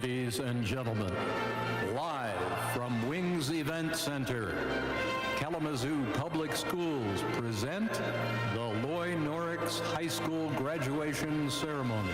Ladies and gentlemen, live from Wings Event Center, Kalamazoo Public Schools present the Norrix High School graduation ceremony.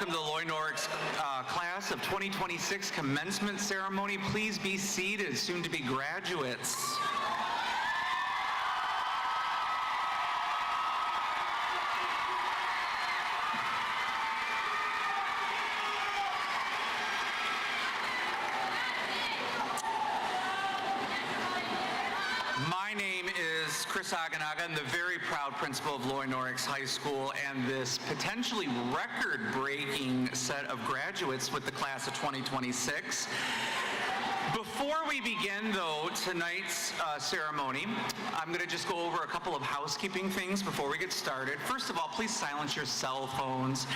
welcome to the Norrix class of 2026 commencement ceremony. Please be seated, soon to be graduates. My name is Chris Aganaga. I'm the very proud principal of Norrix High School and this potentially record-breaking set of graduates with the class of 2026. Before we begin, though, tonight's ceremony, I'm going to just go over a couple of housekeeping things before we get started. First of all, please silence your cell phones.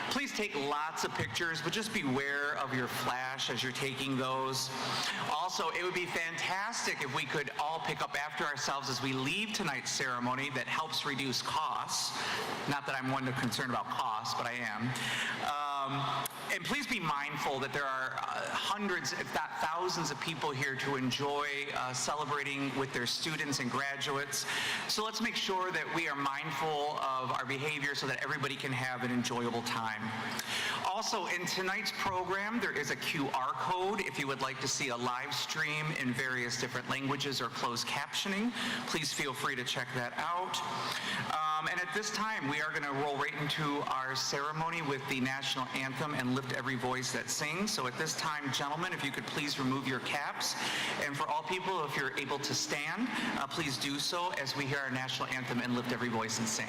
Please take lots of pictures, but just beware of your flash as you're taking those. Also, it would be fantastic if we could all pick up after ourselves as we leave tonight's ceremony. That helps reduce costs. Not that I'm one to concern about costs, but I am. And please be mindful that there are hundreds, if not thousands of people here to enjoy celebrating with their students and graduates. So let's make sure that we are mindful of our behavior so that everybody can have an enjoyable time. Also, in tonight's program, there is a QR code if you would like to see a live stream in various different languages or closed captioning. Please feel free to check that out. And at this time, we are going to roll right into our ceremony with the national anthem and Lift Every Voice That Sings. So at this time, gentlemen, if you could please remove your caps. And for all people, if you're able to stand, please do so as we hear our national anthem and lift every voice and sing.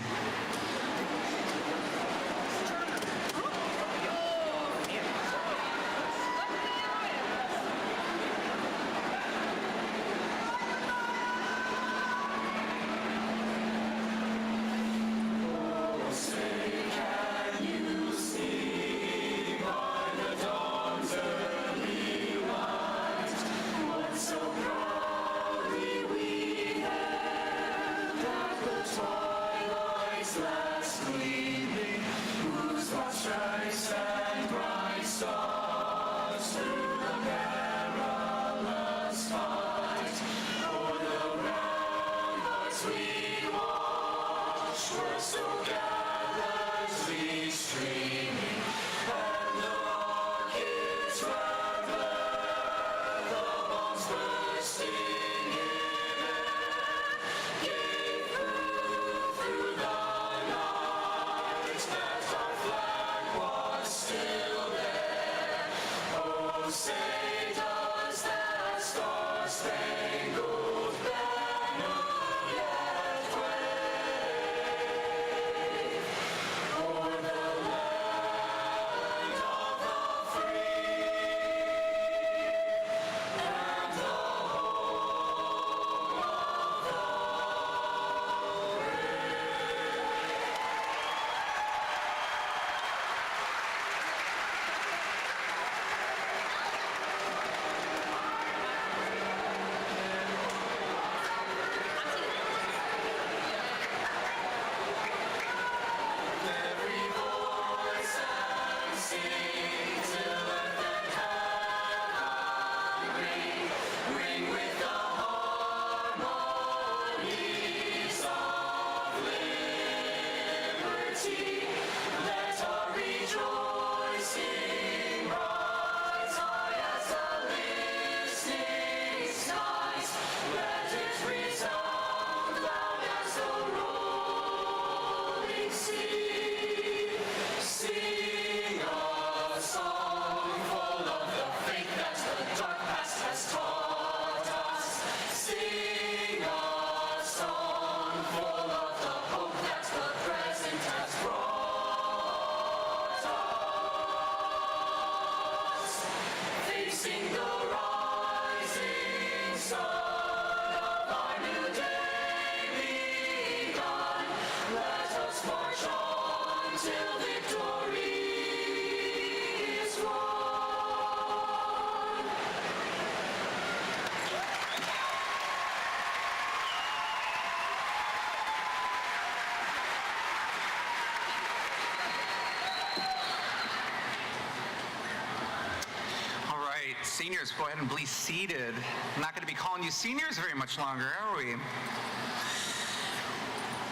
Seniors, go ahead and be seated. I'm not going to be calling you seniors very much longer, are we?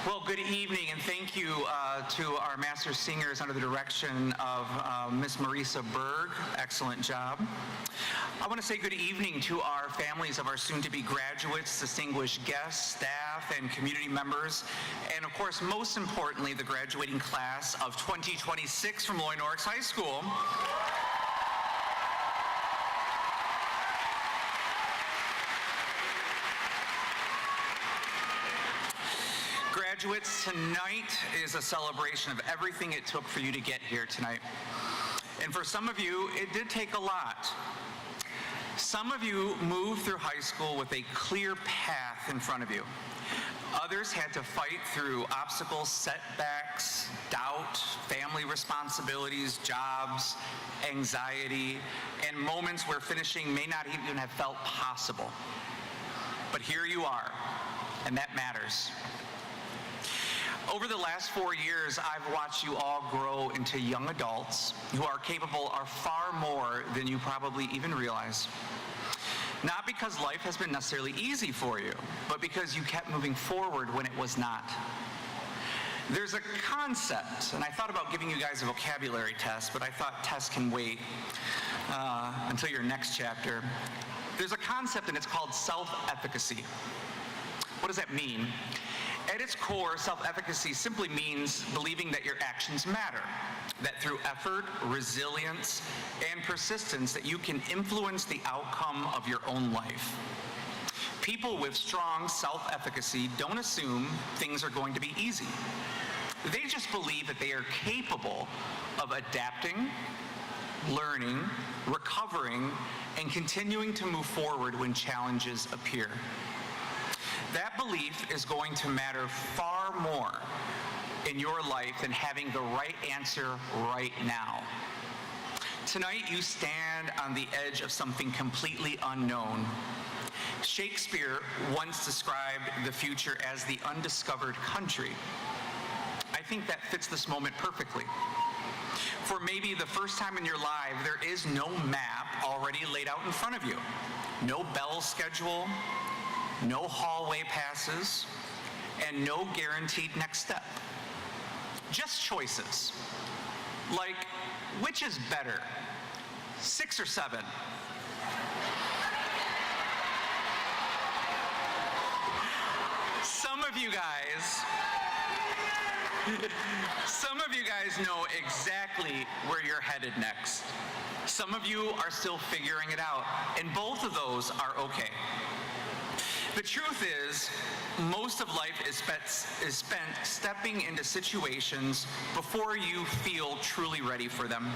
Well, good evening, and thank you to our master singers under the direction of Miss Marisa Berg. Excellent job. I want to say good evening to our families of our soon-to-be graduates, distinguished guests, staff, and community members, and of course, most importantly, the graduating class of 2026 from Loy Norrix High School. Graduates, tonight is a celebration of everything it took for you to get here tonight. And for some of you, it did take a lot. Some of you moved through high school with a clear path in front of you. Others had to fight through obstacles, setbacks, doubt, family responsibilities, jobs, anxiety, and moments where finishing may not even have felt possible. But here you are, and that matters. Over the last 4 years, I've watched you all grow into young adults who are capable of far more than you probably even realize. Not because life has been necessarily easy for you, but because you kept moving forward when it was not. There's a concept, and I thought about giving you guys a vocabulary test, but I thought tests can wait until your next chapter. There's a concept, and it's called self-efficacy. What does that mean? At its core, self-efficacy simply means believing that your actions matter, that through effort, resilience, and persistence that you can influence the outcome of your own life. People with strong self-efficacy don't assume things are going to be easy. They just believe that they are capable of adapting, learning, recovering, and continuing to move forward when challenges appear. That belief is going to matter far more in your life than having the right answer right now. Tonight, you stand on the edge of something completely unknown. Shakespeare once described the future as the undiscovered country. I think that fits this moment perfectly. For maybe the first time in your life, there is no map already laid out in front of you. No bell schedule, no hallway passes, and no guaranteed next step. Just choices. Like, which is better, 6 or 7? Some of you guys know exactly where you're headed next. Some of you are still figuring it out, and both of those are okay. The truth is, most of life is spent stepping into situations before you feel truly ready for them.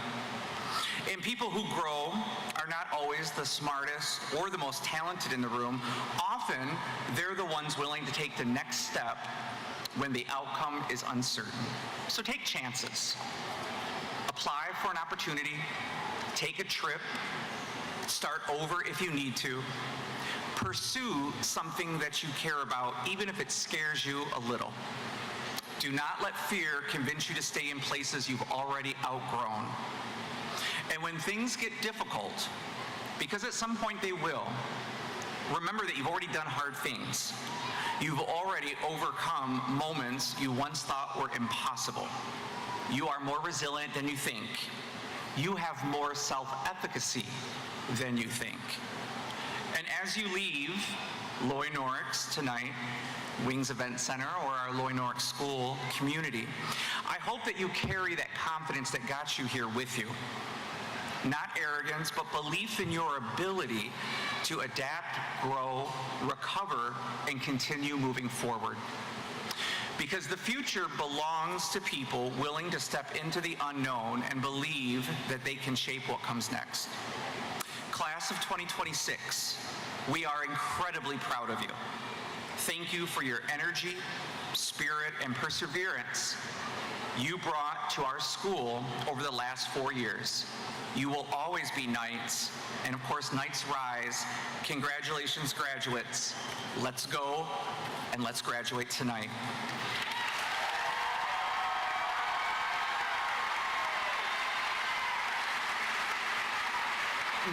And people who grow are not always the smartest or the most talented in the room. Often, they're the ones willing to take the next step when the outcome is uncertain. So take chances. Apply for an opportunity, take a trip, start over if you need to. Pursue something that you care about, even if it scares you a little. Do not let fear convince you to stay in places you've already outgrown. And when things get difficult, because at some point they will, remember that you've already done hard things. You've already overcome moments you once thought were impossible. You are more resilient than you think. You have more self-efficacy than you think. And as you leave Loy Norrix tonight, Wings Event Center, or our Loy Norrix School community, I hope that you carry that confidence that got you here with you. Not arrogance, but belief in your ability to adapt, grow, recover, and continue moving forward. Because the future belongs to people willing to step into the unknown and believe that they can shape what comes next. Class of 2026, we are incredibly proud of you. Thank you for your energy, spirit, and perseverance you brought to our school over the last 4 years. You will always be knights, and of course, knights rise. Congratulations, graduates. Let's go, and let's graduate tonight.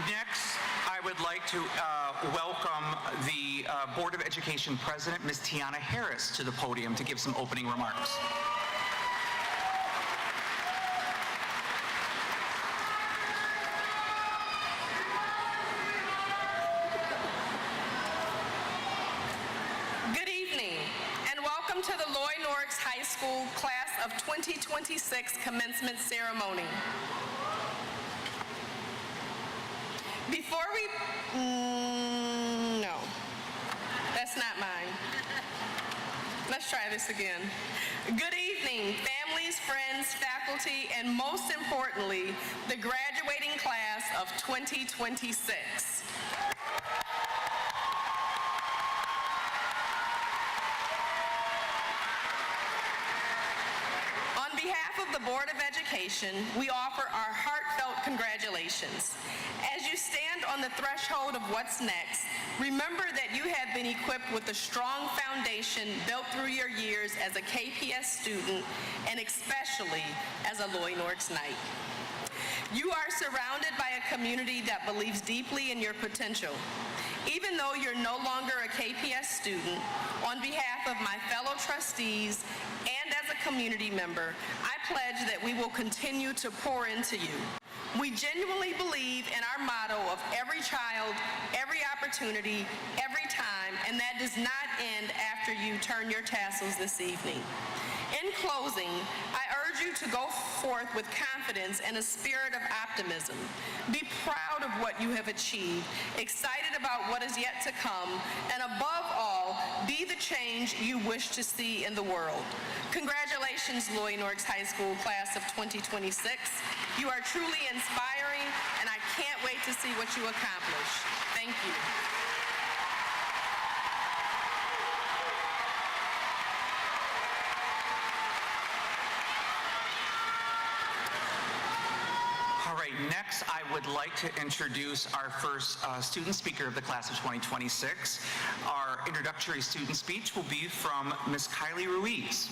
Next, I would like to welcome the Board of Education President, Ms. Tiana Harris, to the podium to give some opening remarks. Good evening, and welcome to the Norrix High School Class of 2026 Commencement Ceremony. Before we, no, that's not mine. Let's try this again. Good evening, families, friends, faculty, and most importantly, the graduating class of 2026. On behalf of the Board of Education, we offer our heartfelt congratulations. As you stand on the threshold of what's next, remember that you have been equipped with a strong foundation built through your years as a KPS student and especially as a Norrix Knight. You are surrounded by a community that believes deeply in your potential. Even though you're no longer a KPS student, on behalf of my fellow trustees and as a community member, I pledge that we will continue to pour into you. We genuinely believe in our motto of every child, every opportunity, every time, and that does not end after you turn your tassels this evening. In closing, I urge you to go forth with confidence and a spirit of optimism. Be proud of what you have achieved, excited about what is yet to come, and above all, be the change you wish to see in the world. Congratulations, Norrix High School Class of 2026. You are truly inspiring, and I can't wait to see what you accomplish. Thank you. All right, next I would like to introduce our first student speaker of the class of 2026. Our introductory student speech will be from Ms. Kylie Ruiz.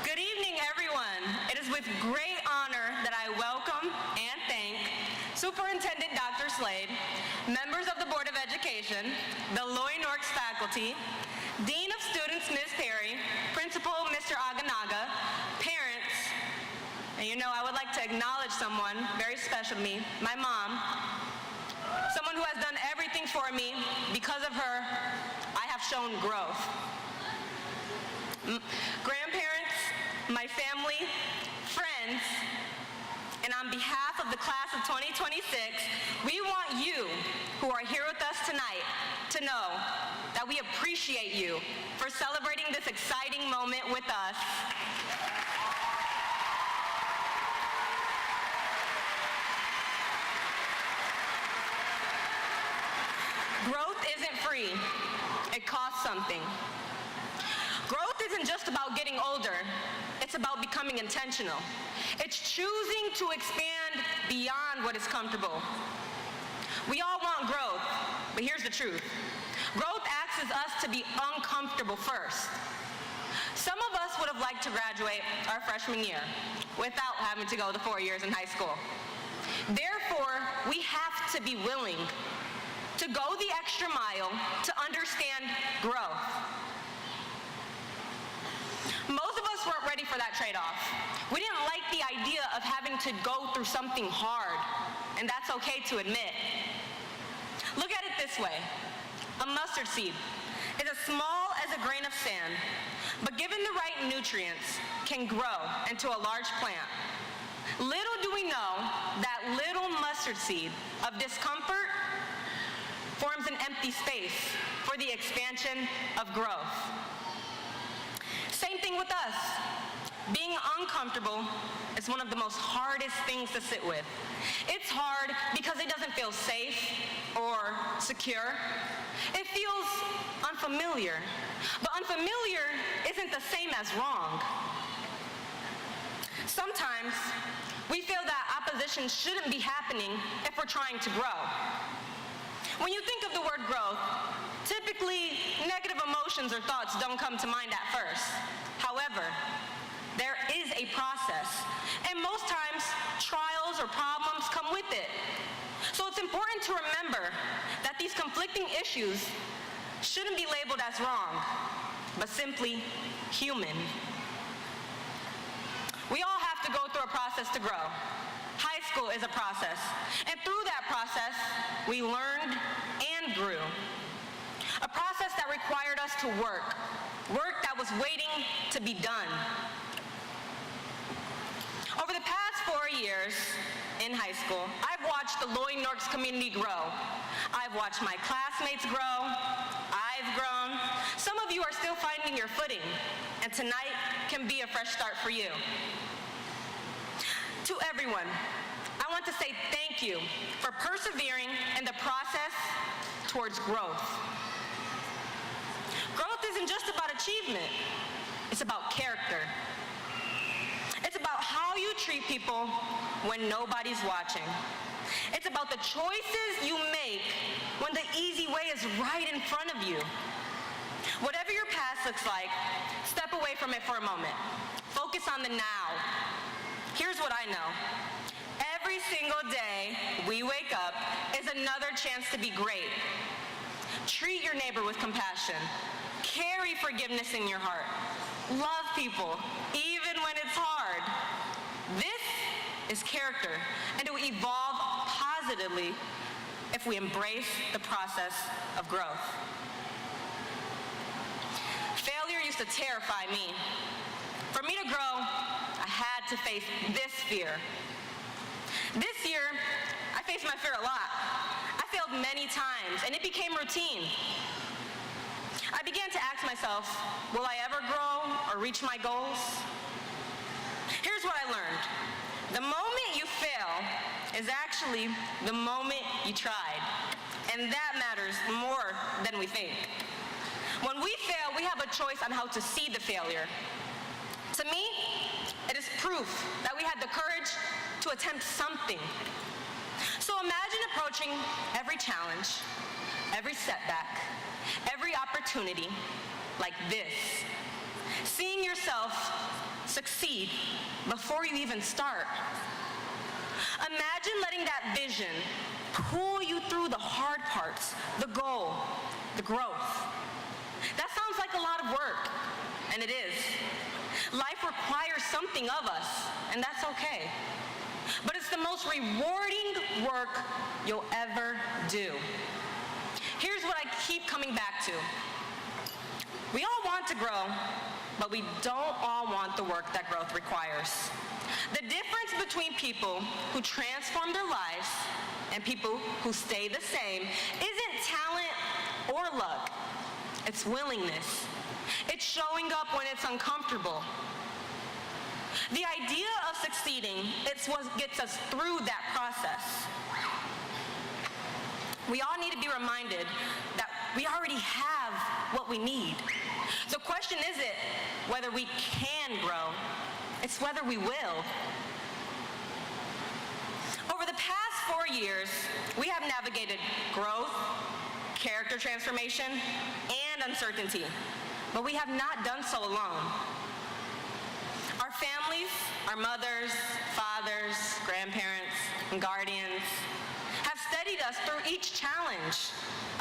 Good evening, everyone. It is with great honor that I welcome and thank Superintendent Dr. Slade, members of the Board of Education, the Norrix faculty, Dean of Students, Ms. Perry, Principal, Mr. Aganaga, parents, and you know, I would like to acknowledge someone very special to me, my mom, someone who has done everything for me. Because of her, I have shown growth. Grandparents, my family, friends, and on behalf of the class of 2026, we want you who are here with us tonight to know that we appreciate you for celebrating this exciting moment with us. Growth isn't free. It costs something. Growth isn't just about getting older. It's about becoming intentional. It's choosing to expand beyond what is comfortable. We all want growth, but here's the truth. Growth asks us to be uncomfortable first. Some of us would have liked to graduate our freshman year without having to go the 4 years in high school. Therefore, we have to be willing to go the extra mile to understand growth. Most of us weren't ready for that trade-off. We didn't like the idea of having to go through something hard, and that's okay to admit. Look at it this way. A mustard seed is as small as a grain of sand, but given the right nutrients, can grow into a large plant. Little do we know that little mustard seed of discomfort forms an empty space for the expansion of growth. Same thing with us. Being uncomfortable is one of the most hardest things to sit with. It's hard because it doesn't feel safe or secure. It feels unfamiliar. But unfamiliar isn't the same as wrong. Sometimes we feel that opposition shouldn't be happening if we're trying to grow. When you think of the word growth, Typically, negative emotions or thoughts don't come to mind at first. However, there is a process, and most times, trials or problems come with it. So it's important to remember that these conflicting issues shouldn't be labeled as wrong, but simply human. We all have to go through a process to grow. High school is a process, and through that process, we learned and grew. A process that required us to work that was waiting to be done. Over the past 4 years in high school, I've watched the Norrix community grow. I've watched my classmates grow. I've grown. Some of you are still finding your footing, and tonight can be a fresh start for you. To everyone, I want to say thank you for persevering in the process towards growth. Growth isn't just about achievement, it's about character. It's about how you treat people when nobody's watching. It's about the choices you make when the easy way is right in front of you. Whatever your past looks like, step away from it for a moment. Focus on the now. Here's what I know. Every single day we wake up is another chance to be great. Treat your neighbor with compassion. Carry forgiveness in your heart. Love people, even when it's hard. This is character, and it will evolve positively if we embrace the process of growth. Failure used to terrify me. For me to grow, I had to face this fear. This year, I faced my fear a lot. I failed many times, and it became routine. I began to ask myself, will I ever grow or reach my goals? Here's what I learned. The moment you fail is actually the moment you tried, and that matters more than we think. When we fail, we have a choice on how to see the failure. To me, it is proof that we had the courage to attempt something. So imagine approaching every challenge, every setback, every opportunity like this. Seeing yourself succeed before you even start. Imagine letting that vision pull you through the hard parts, the goal, the growth. That sounds like a lot of work, and it is. Life requires something of us, and that's okay. But it's the most rewarding work you'll ever do. Here's what I keep coming back to. We all want to grow, but we don't all want the work that growth requires. The difference between people who transform their lives and people who stay the same isn't talent or luck. It's willingness. It's showing up when it's uncomfortable. The idea of succeeding, it's what gets us through that process. We all need to be reminded that we already have what we need. The question isn't whether we can grow, it's whether we will. Over the past 4 years, we have navigated growth, character transformation, and uncertainty, but we have not done so alone. Our families, our mothers, fathers, grandparents, and guardians have steadied us through each challenge,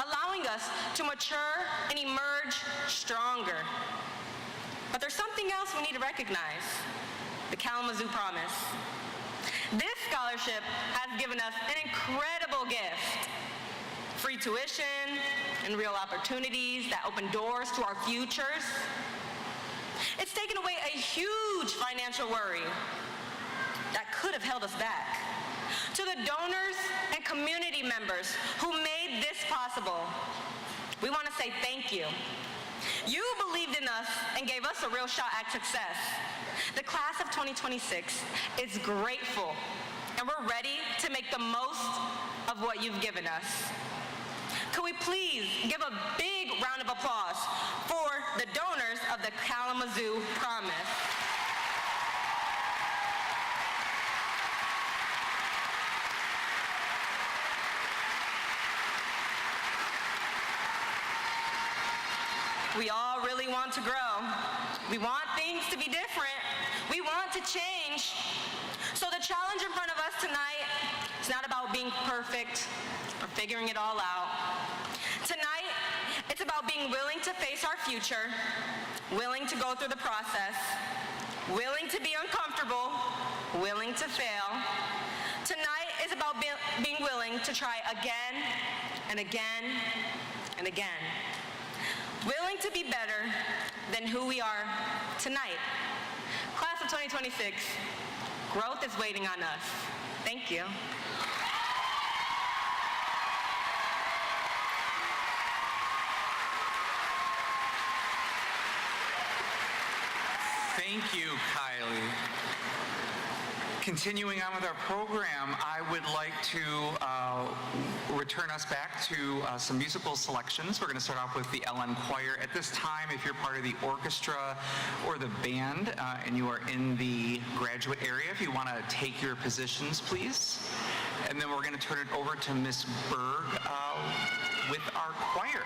allowing us to mature and emerge stronger. But there's something else we need to recognize: the Kalamazoo Promise. This scholarship has given us an incredible gift: free tuition and real opportunities that open doors to our futures. It's taken away a huge financial worry that could have held us back. To the donors and community members who made this possible, we want to say thank you. You believed in us and gave us a real shot at success. The class of 2026 is grateful, and we're ready to make the most of what you've given us. Could we please give a big round of applause for the donors of the Kalamazoo Promise? We all really want to grow. We want things to be different. We want to change. So the challenge in front of us tonight is not about being perfect or figuring it all out. Tonight, it's about being willing to face our future, willing to go through the process, willing to be uncomfortable, willing to fail. Tonight is about being willing to try again and again and again. Willing to be better than who we are tonight. Class of 2026, growth is waiting on us. Thank you. Thank you, Kylie. Continuing on with our program, I would like to return us back to some musical selections. We're going to start off with the LN Choir. At this time, if you're part of the orchestra or the band and you are in the graduate area, if you want to take your positions, please. And then we're going to turn it over to Miss Berg with our choir.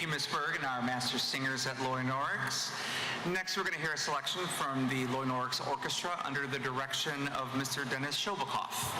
you, Ms. Berg, and our master singers at Loy Norrix. Next, we're going to hear a selection from the Loy Norrix Orchestra under the direction of Mr. Dennis Shobikoff.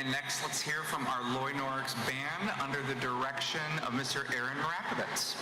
And next, let's hear from our Loy Norrix Band under the direction of Mr. Aaron Rakovitz.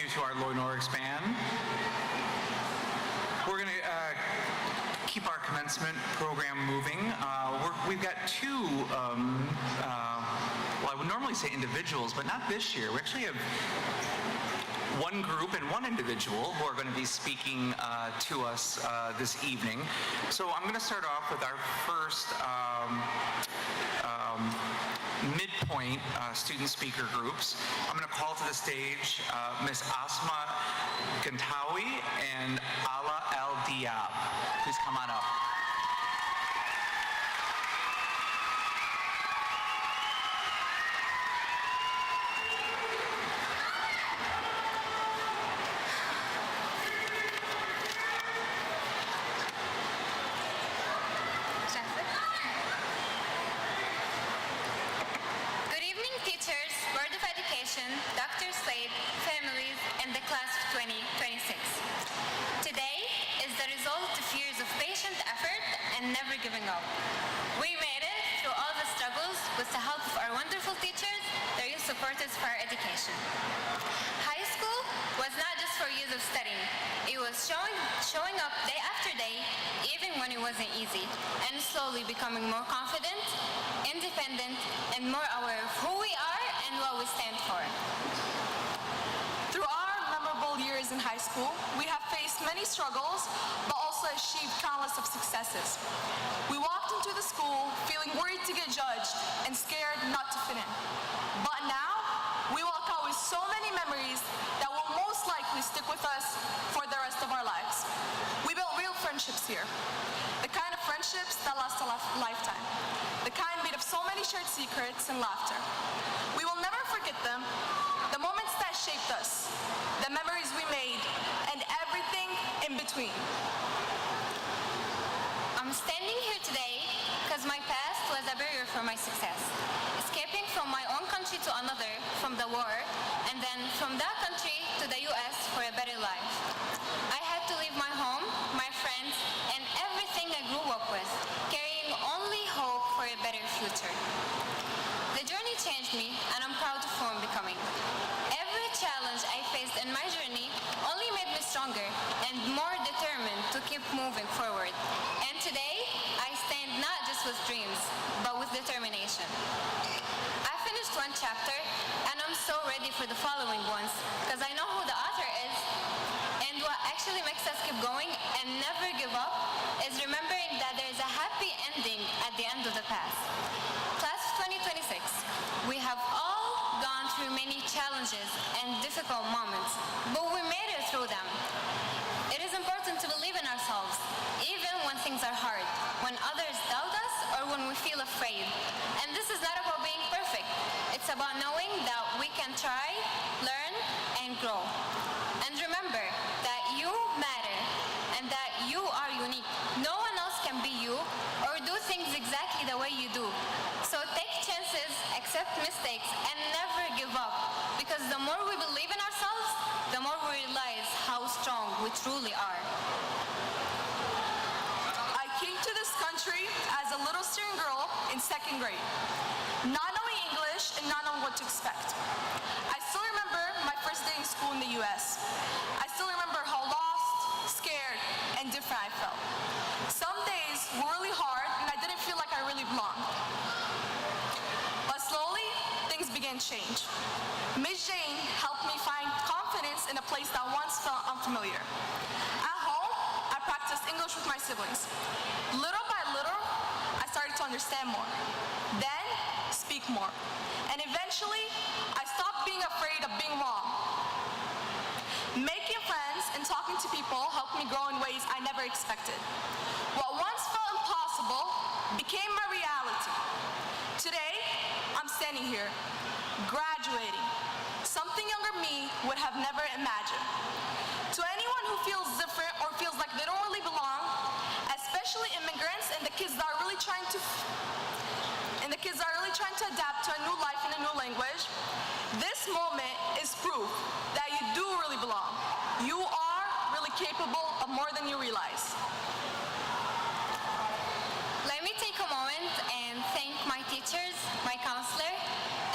you to our Loy Norrix band. We're going to keep our commencement program moving. We've got two, well, I would normally say individuals, but not this year. We actually have one group and one individual who are going to be speaking to us this evening. So I'm going to start off with our first midpoint student speaker groups. I'm going to call to the stage Miss Asma Gantawi and Ala El Diab. Please come on up. Dr. Slade, families, and the class of 2026. Today is the result of years of patient effort and never giving up. We made it through all the struggles with the help of our wonderful teachers, their youth supporters for our education. High school was not just for years of studying. It was showing up day after day, even when it wasn't easy, and slowly becoming more confident, independent, and more aware of who we are and what we stand for. Through our memorable years in high school, we have faced many struggles, but also achieved countless of successes. We walked into the school feeling worried to get judged and scared not to fit in. But now, we walk out with so many memories that will most likely stick with us for the rest of our lives. We built real friendships here. The kind of friendships that last a lifetime. The kind made of so many shared secrets and laughter. We will never forget them, the moments that shaped us, the memories we made, and everything in between. I'm standing here today because my past was a barrier for my success. Escaping from my own country to another, from the war, and then from that country to the US for a better life. I had to leave my home, my friends, and everything I grew up with, carrying only hope for a better future. The journey changed me, and I'm proud of who I'm becoming. Every challenge I faced in my journey only made me stronger and more determined to keep moving forward. And today, I stand not just with dreams, but with determination. I finished one chapter, and I'm so ready for the following ones, because I know who the author is. And what actually makes us keep going and never give up is remembering that there is a happy ending at the end of the path. Class of 2026, we have all gone through many challenges and difficult moments, but we made it through them. It is important to believe in ourselves, even when things are hard, when others doubt us, or when we feel afraid. And this is not about being perfect. It's about knowing that we can try, learn, and grow. And remember that you matter and that you are unique. No one else can be you or do things exactly the way you do. So take chances, accept mistakes, and never give up. Because the more we believe in ourselves, the more we realize how strong we truly are. I came to this country as a little student girl in second grade, not knowing English and not knowing what to expect. I still remember my first day in school in the US. I still remember how lost, scared, and different I felt. Some days were really hard and I didn't feel like I really belonged. But slowly, things began to change. Miss Jane helped me find confidence in a place that once felt unfamiliar. At home, I practiced English with my siblings. Little by little, I started to understand more, then speak more. And eventually, I stopped being afraid of being wrong. Making friends and talking to people helped me grow in ways I never expected. What once felt impossible became my reality. Today, I'm standing here, graduating, something younger me would have never imagined. To anyone who feels different or feels like they don't really belong, especially immigrants and the kids that are really trying to adapt to a new life in a new language, this moment is proof that you do really belong. You are really capable of more than you realize. Let me take a moment and thank my teachers, my counselor,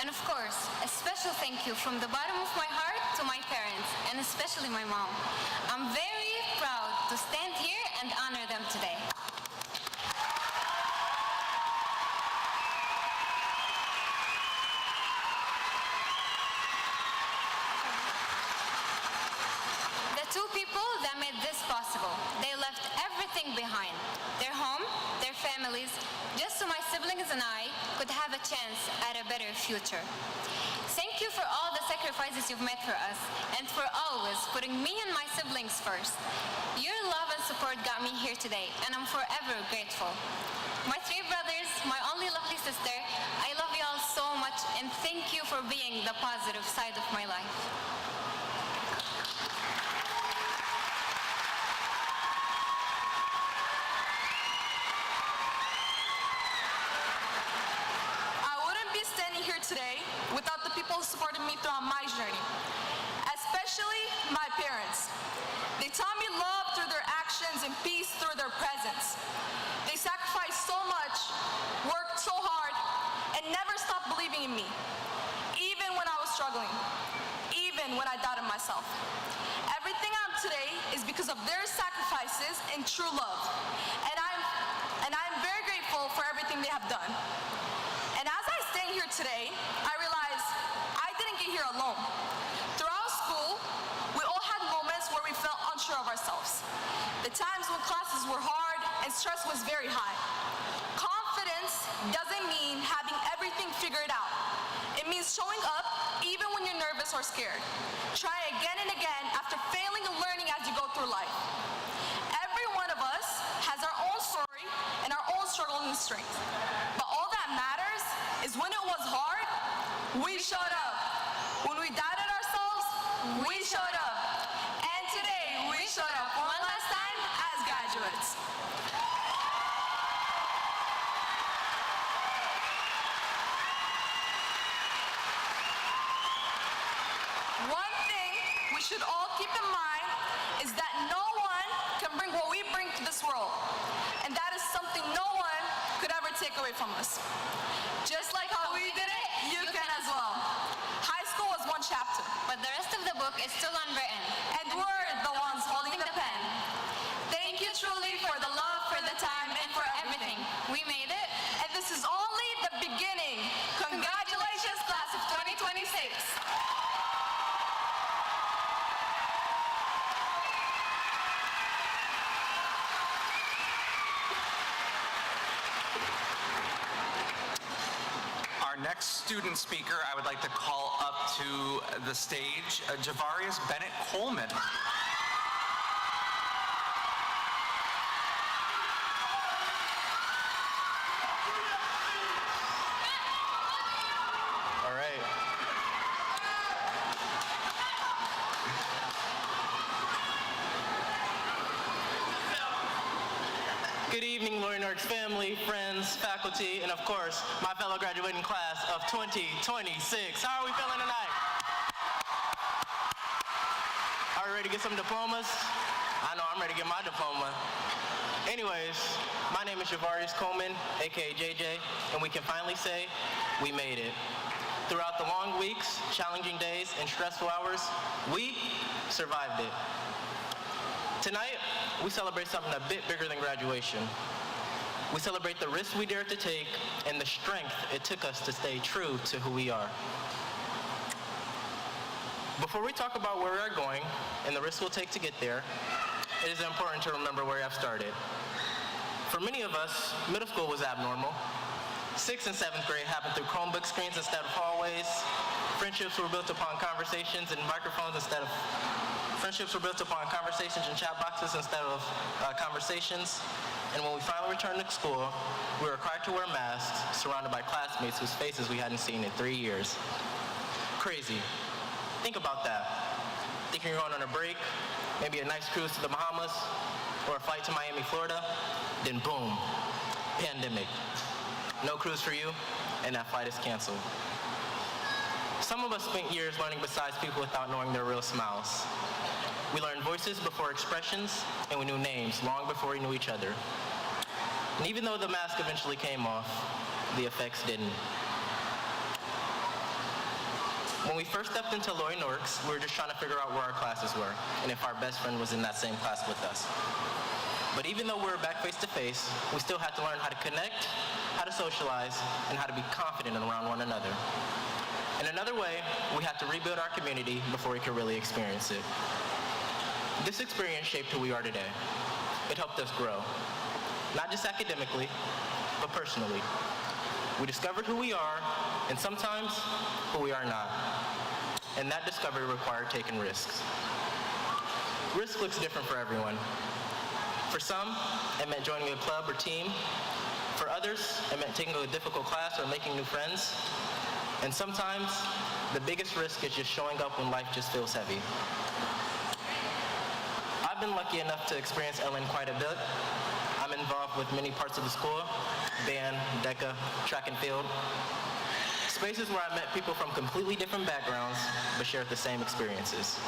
and of course, especially special thank you from the bottom of my heart to my parents, and especially my mom. I'm very proud to stand here and honor them today. The two people that made this possible, they left everything behind. Their home, their families, just so my siblings and I could have a chance at a better future. Thank you for all the sacrifices you've made for us and for always putting me and my siblings first. Your love and support got me here today, and I'm forever grateful. My three brothers, my only lovely sister, I love you all so much, and thank you for being the positive side of my life. Here today without the people who supported me throughout my journey, especially my parents. They taught me love through their actions and peace through their presence. They sacrificed so much, worked so hard, and never stopped believing in me, even when I was struggling, even when I doubted myself. Everything I'm today is because of their sacrifices and true love, and I'm very grateful for everything they have done. And as I stand here today, I realize I didn't get here alone. Throughout school, we all had moments where we felt unsure of ourselves. The times when classes were hard and stress was very high. Confidence doesn't mean having everything figured out. It means showing up even when you're nervous or scared. Trying again and again after failing and learning as you go through life. Every one of us has our own story and our own struggle and strength. But all that matters is when it was hard, we showed up. When we doubted ourselves, we showed up. And today, we showed up one last time as graduates. One thing we should all keep in mind is that no one can bring what we bring to this world. And that is something no one could ever take away from us. Just like how we did it, you can as well. High school was one chapter, but the rest of the book is still unwritten. And we're the ones holding the pen. Thank you truly for the love, for the time, and for everything. We made it. And this is only the beginning. Congratulations, class of 2026. Our next student speaker I would like to call up to the stage, Javarius Bennett Coleman. All right. Good evening, Norrix family, friends, faculty, and of course, my fellow graduating class of 2026. How are we feeling tonight? Are we ready to get some diplomas? I know I'm ready to get my diploma. Anyways, my name is Javarius Coleman, aka JJ, and we can finally say we made it. Throughout the long weeks, challenging days, and stressful hours, we survived it. Tonight, we celebrate something a bit bigger than graduation. We celebrate the risks we dared to take and the strength it took us to stay true to who we are. Before we talk about where we are going and the risks we'll take to get there, it is important to remember where we have started. For many of us, middle school was abnormal. 6th and 7th grade happened through Chromebook screens instead of hallways. Friendships were built upon conversations and microphones instead of Friendships were built upon conversations and chat boxes instead of conversations. And when we finally returned to school, we were required to wear masks, surrounded by classmates whose faces we hadn't seen in 3 years. Crazy. Think about that. Thinking you're going on a break, maybe a nice cruise to the Bahamas, or a flight to Miami, Florida, then boom, pandemic. No cruise for you, and that flight is canceled. Some of us spent years learning besides people without knowing their real smiles. We learned voices before expressions, and we knew names long before we knew each other. And even though the mask eventually came off, the effects didn't. When we first stepped into Norrix, we were just trying to figure out where our classes were and if our best friend was in that same class with us. But even though we were back face to face, we still had to learn how to connect, how to socialize, and how to be confident around one another. In another way, we had to rebuild our community before we could really experience it. This experience shaped who we are today. It helped us grow, not just academically, but personally. We discovered who we are, and sometimes who we are not. And that discovery required taking risks. Risk looks different for everyone. For some, it meant joining a club or team. For others, it meant taking a difficult class or making new friends. And sometimes, the biggest risk is just showing up when life just feels heavy. I've been lucky enough to experience Ellen quite a bit. I'm involved with many parts of the school, band, DECA, track and field. Spaces where I met people from completely different backgrounds, but shared the same experiences.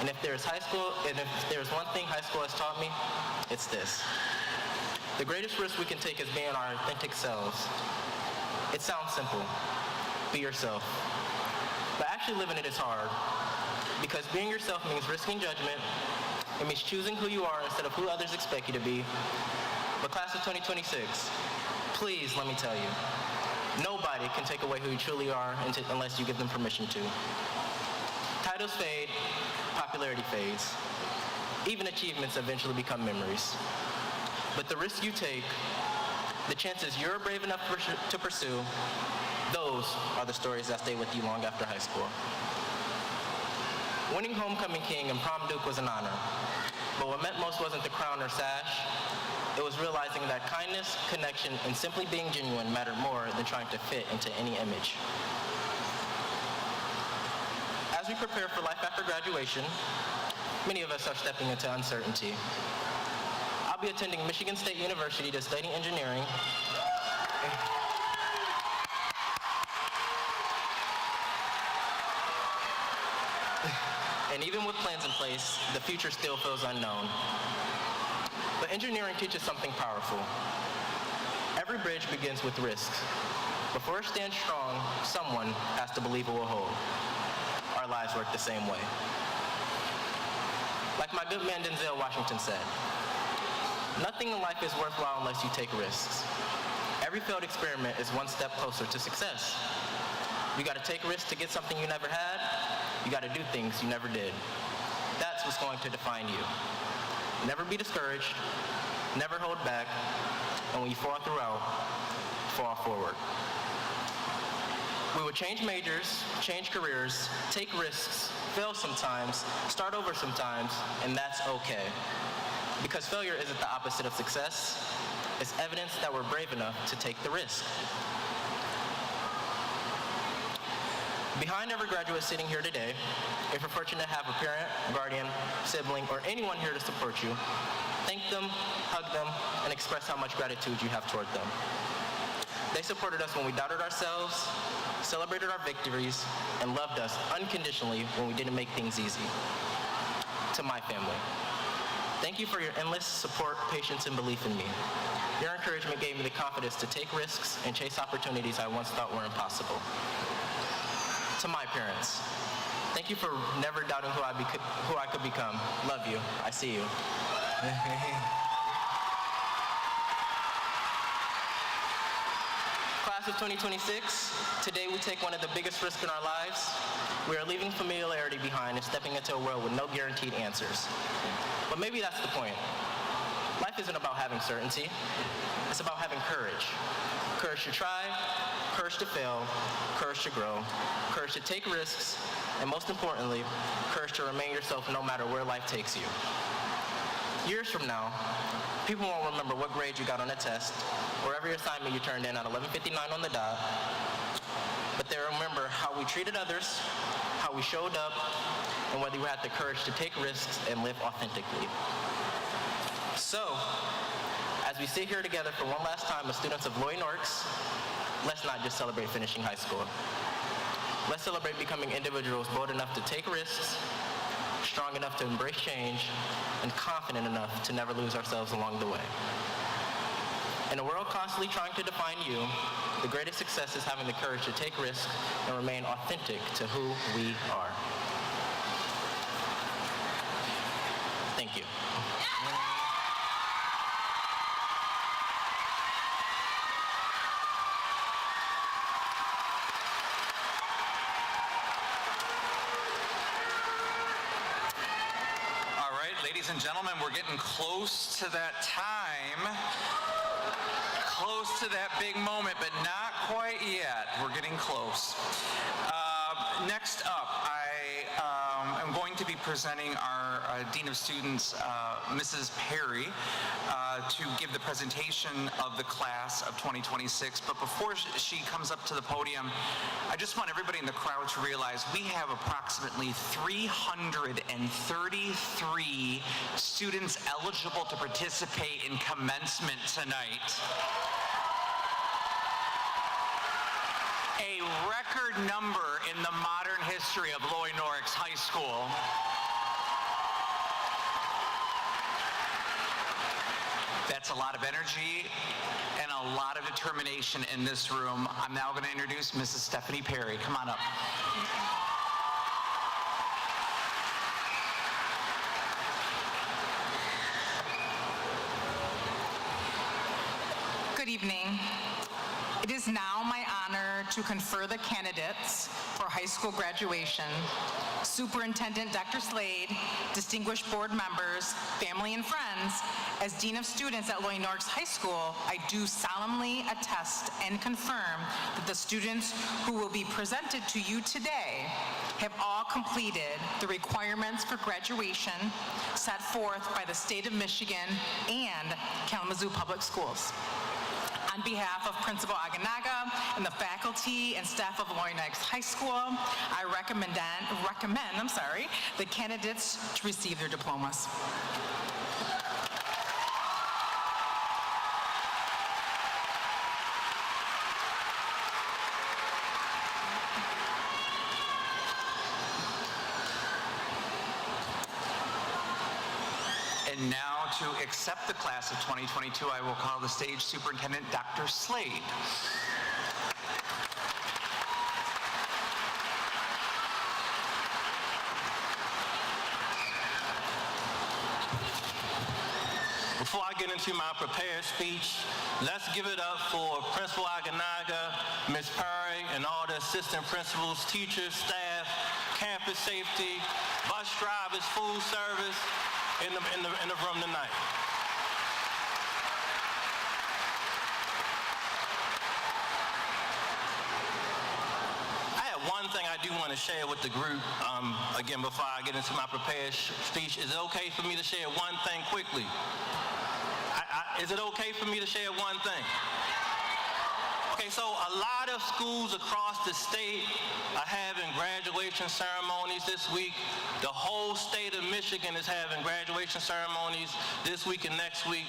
And if there's one thing high school has taught me, it's this. The greatest risk we can take is being our authentic selves. It sounds simple, be yourself. But actually living it is hard, because being yourself means risking judgment. It means choosing who you are instead of who others expect you to be. But class of 2026, please let me tell you, nobody can take away who you truly are unless you give them permission to. Titles fade, popularity fades. Even achievements eventually become memories. But the risk you take, the chances you're brave enough to pursue, those are the stories that stay with you long after high school. Winning homecoming king and prom duke was an honor, but what meant most wasn't the crown or sash. It was realizing that kindness, connection, and simply being genuine mattered more than trying to fit into any image. As we prepare for life after graduation, many of us are stepping into uncertainty. I'll be attending Michigan State University to study engineering. And even with plans in place, the future still feels unknown. But engineering teaches something powerful. Every bridge begins with risks. Before it stands strong, someone has to believe it will hold. Our lives work the same way. Like my good man Denzel Washington said, nothing in life is worthwhile unless you take risks. Every failed experiment is one step closer to success. You gotta take risks to get something you never had. You gotta do things you never did. That's what's going to define you. Never be discouraged, never hold back, and when you fall throughout, fall forward. We will change majors, change careers, take risks, fail sometimes, start over sometimes, and that's okay. Because failure isn't the opposite of success. It's evidence that we're brave enough to take the risk. Behind every graduate sitting here today, if you're fortunate to have a parent, guardian, sibling, or anyone here to support you, thank them, hug them, and express how much gratitude you have toward them. They supported us when we doubted ourselves, celebrated our victories, and loved us unconditionally when we didn't make things easy. To my family, thank you for your endless support, patience, and belief in me. Your encouragement gave me the confidence to take risks and chase opportunities I once thought were impossible. To my parents, thank you for never doubting who I could become. Love you. I see you. Class of 2026, today we take one of the biggest risks in our lives. We are leaving familiarity behind and stepping into a world with no guaranteed answers. But maybe that's the point. Life isn't about having certainty. It's about having courage. Courage to try, courage to fail, courage to grow, courage to take risks, and most importantly, courage to remain yourself no matter where life takes you. Years from now, people won't remember what grade you got on a test or every assignment you turned in at 11:59 on the dot, but they'll remember how we treated others, how we showed up, and whether we had the courage to take risks and live authentically. So, as we sit here together for one last time as students of Norrix, let's not just celebrate finishing high school. Let's celebrate becoming individuals bold enough to take risks, strong enough to embrace change, and confident enough to never lose ourselves along the way. In a world constantly trying to define you, the greatest success is having the courage to take risks and remain authentic to who we are. Thank you. Ladies and gentlemen, we're getting close to that time, close to that big moment, but not quite yet. We're getting close. Next up, I am going to be presenting our Dean of Students, Mrs. Perry, to give the presentation of the class of 2026. But before she comes up to the podium, I just want everybody in the crowd to realize we have approximately 333 students eligible to participate in commencement tonight. A record number in the modern history of Loy Norrix High School. That's a lot of energy and a lot of determination in this room. I'm now going to introduce Mrs. Stephanie Perry. Come on up. Good evening. It is now my honor to confer the candidates for high school graduation. Superintendent Dr. Slade, distinguished board members, family and friends, as Dean of Students at Loy Norrix High School, I do solemnly attest and confirm that the students who will be presented to you today have all completed the requirements for graduation set forth by the state of Michigan and Kalamazoo Public Schools. On behalf of Principal Aganaga and the faculty and staff of Loy Norrix High School, I recommend the candidates to receive their diplomas. And now to accept the class of 2022, I will call the stage Superintendent Dr. Slade. Before I get into my prepared speech, let's give it up for Principal Aganaga, Ms. Perry, and all the assistant principals, teachers, staff, campus safety, bus drivers, food service, in the room tonight. I have one thing I do want to share with the group, again, before I get into my prepared speech. Is it okay for me to share one thing quickly? Is it okay for me to share one thing? Okay, so a lot of schools across the state are having graduation ceremonies this week. The whole state of Michigan is having graduation ceremonies this week and next week.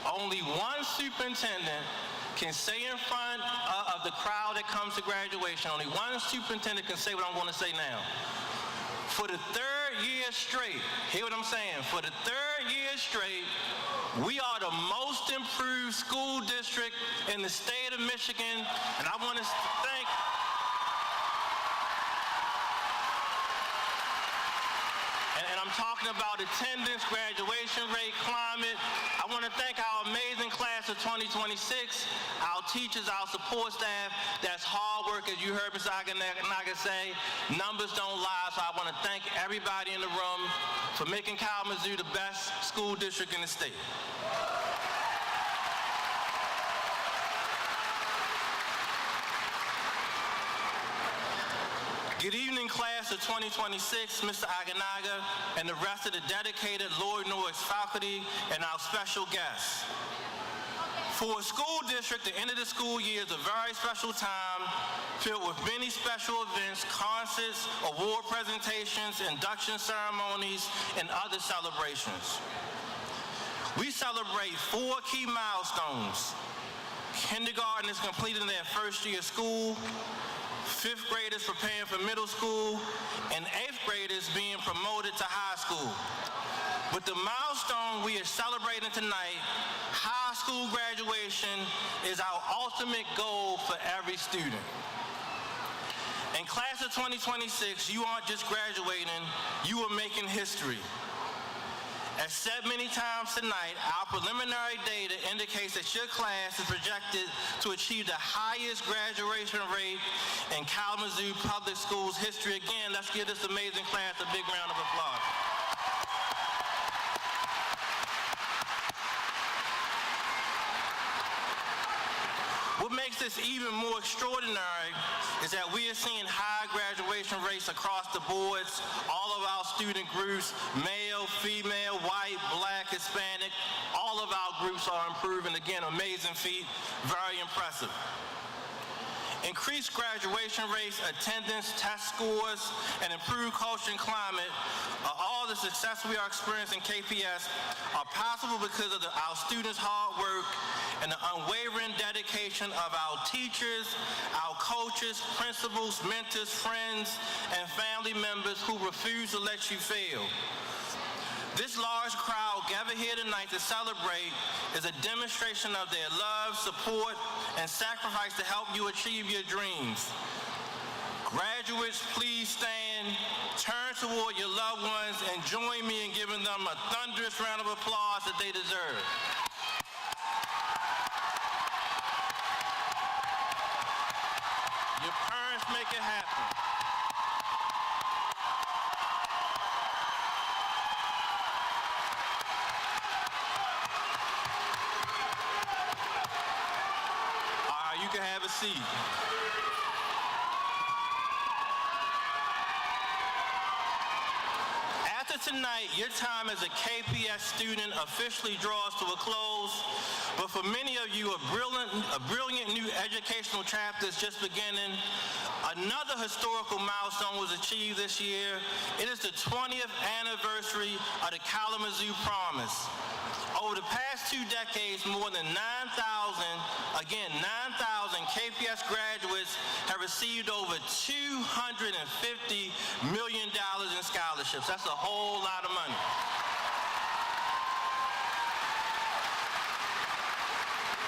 Only one superintendent can say in front of the crowd that comes to graduation, only one superintendent can say what I'm going to say now. For the third year straight, hear what I'm saying, for the third year straight, we are the most improved school district in the state of Michigan, and I want to thank and I'm talking about attendance, graduation rate, climate. I want to thank our amazing class of 2026, our teachers, our support staff. That's hard work, as you heard Ms. Aganaga say. Numbers don't lie, so I want to thank everybody in the room for making Kalamazoo the best school district in the state. Good evening, class of 2026, Mr. Aganaga, and the rest of the dedicated Loy Norrix faculty and our special guests. For a school district, the end of the school year is a very special time filled with many special events, concerts, award presentations, induction ceremonies, and other celebrations. We celebrate 4 key milestones. Kindergarten is completing their first year of school, 5th graders preparing for middle school, and 8th graders being promoted to high school. But the milestone we are celebrating tonight, high school graduation, is our ultimate goal for every student. In class of 2026, you aren't just graduating, you are making history. As said many times tonight, our preliminary data indicates that your class is projected to achieve the highest graduation rate in Kalamazoo Public Schools history. Again, let's give this amazing class a big round of applause. What makes this even more extraordinary is that we are seeing high graduation rates across the boards. All of our student groups, male, female, white, black, Hispanic, all of our groups are improving. Again, amazing feat, very impressive. Increased graduation rates, attendance, test scores, and improved culture and climate are all the success we are experiencing in KPS are possible because of our students' hard work and the unwavering dedication of our teachers, our coaches, principals, mentors, friends, and family members who refuse to let you fail. This large crowd gathered here tonight to celebrate is a demonstration of their love, support, and sacrifice to help you achieve your dreams. Graduates, please stand, turn toward your loved ones, and join me in giving them a thunderous round of applause that they deserve. Your parents make it happen. You can have a seat. After tonight, your time as a KPS student officially draws to a close, but for many of you, a brilliant new educational chapter is just beginning. Another historical milestone was achieved this year. It is the 20th anniversary of the Kalamazoo Promise. Over the past 2 decades, more than 9,000 KPS graduates have received over $250 million in scholarships. That's a whole lot of money.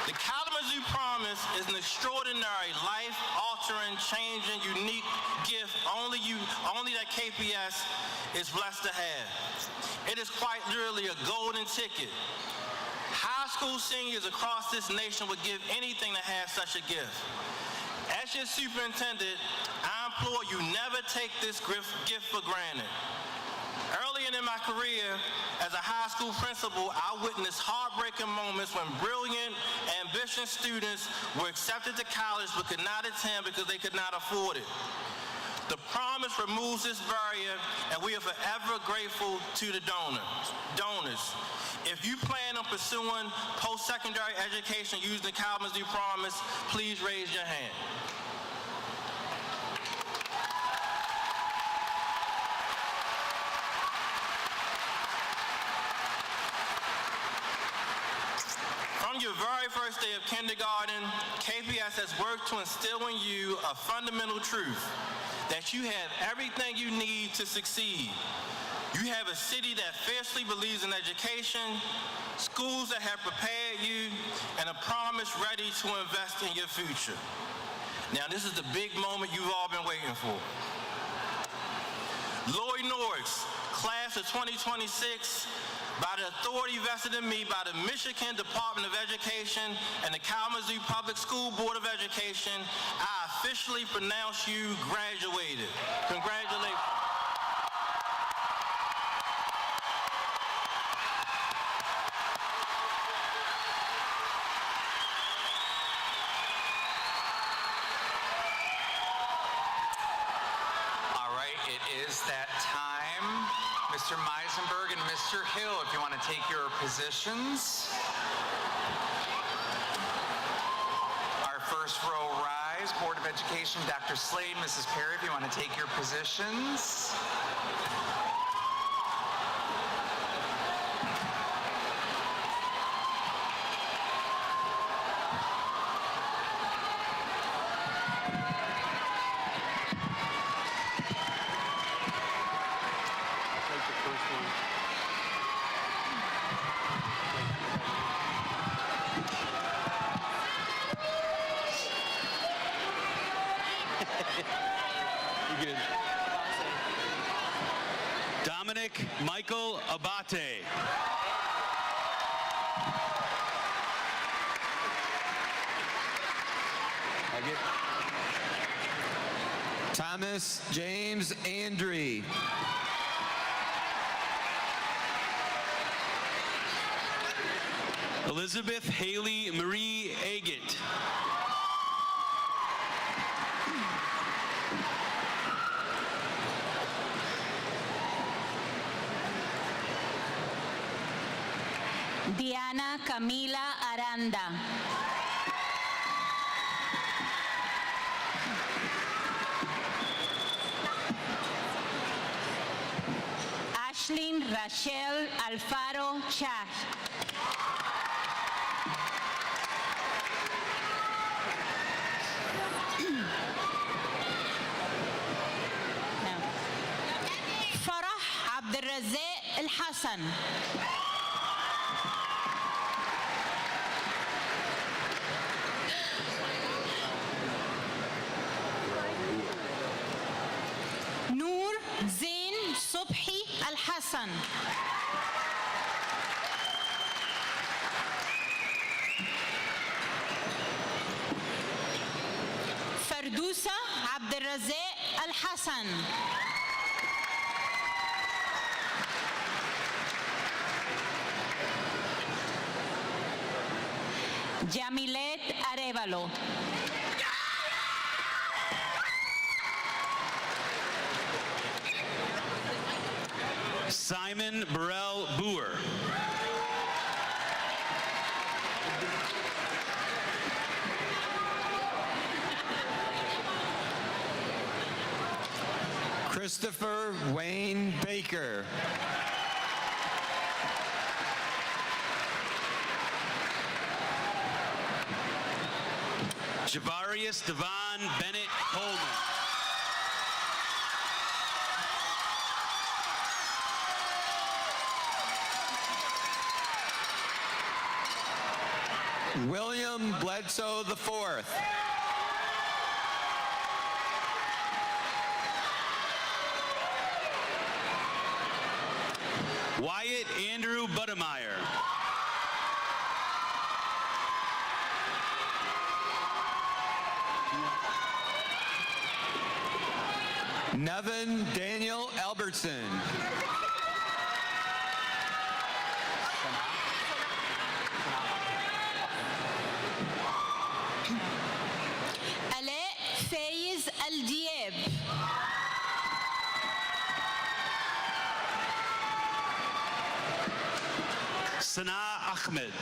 The Kalamazoo Promise is an extraordinary, life-altering, changing, unique gift only that KPS is blessed to have. It is quite literally a golden ticket. High school seniors across this nation would give anything to have such a gift. As your superintendent, I implore you never take this gift for granted. Early in my career as a high school principal, I witnessed heartbreaking moments when brilliant, ambitious students were accepted to college but could not attend because they could not afford it. The Promise removes this barrier, and we are forever grateful to the donors. If you plan on pursuing post-secondary education using the Kalamazoo Promise, please raise your hand. From your very first day of kindergarten, KPS has worked to instill in you a fundamental truth, that you have everything you need to succeed. You have a city that fiercely believes in education, schools that have prepared you, and a promise ready to invest in your future. Now, this is the big moment you've all been waiting for. Norrix, class of 2026, by the authority vested in me by the Michigan Department of Education and the Kalamazoo Public School Board of Education, I officially pronounce you graduated. Congratulations. All right, it is that time. Mr. Meisenberg and Mr. Hill, if you want to take your positions. Our first row rise, Board of Education, Dr. Slade, Mrs. Perry, if you want to take your positions. Michael Abate. Thomas James Andre. Elizabeth Haley Marie Agate. Diana Camila Aranda. Ashlyn Rachel Alfaro Chaj. فرح عبد الرزاق الحسن. نور زين صبحي الحسن. فردوسة عبد الرزاق الحسن. Jamilet Arevalo. Simon Burrell Boer. Christopher Wayne Baker. Javarius Devon Bennett Coleman. William Bledsoe IV. Wyatt Andrew Buttermeyer. Nevin Daniel Albertson. Alain Faiz Al-Diab. Sanaa Ahmed.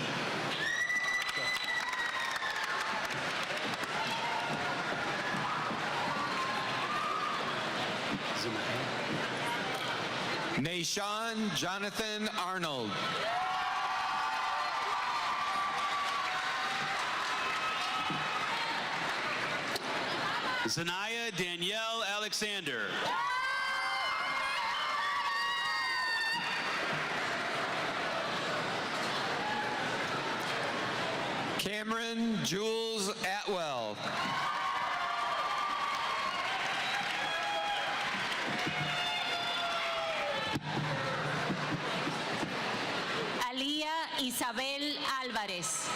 Nashawn Jonathan Arnold. Zanaya Danielle Alexander. Cameron Jules Atwell. Alía Isabel Álvarez.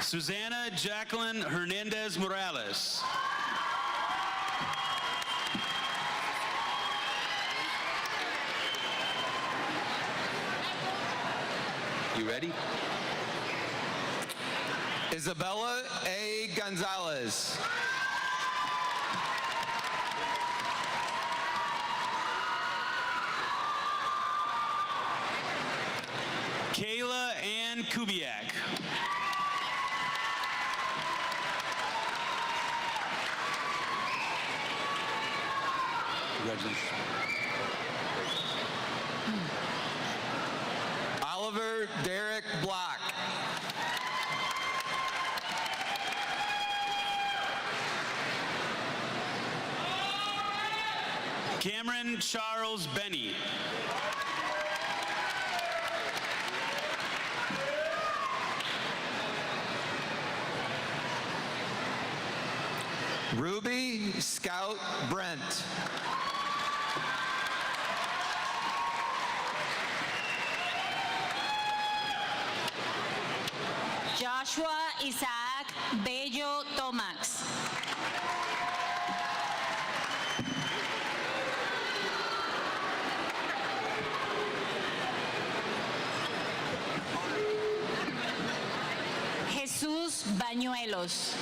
Susana Jacqueline Hernandez Morales. You ready? Isabella A. Gonzalez. Kayla Ann Kubiak. Congratulations. Oliver Derek Block. Cameron Charles Benny. Ruby Scout Brent. Joshua Isaac Bello Tomax. Jesús Bañuelos.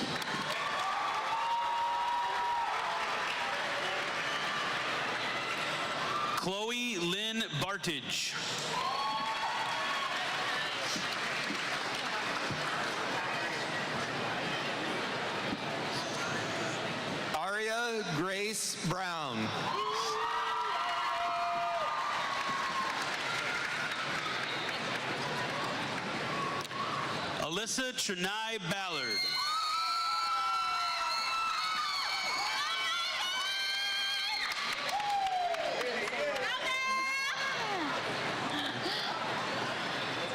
Chloe Lynn Bartage. Aria Grace Brown. Alyssa Trinai Ballard.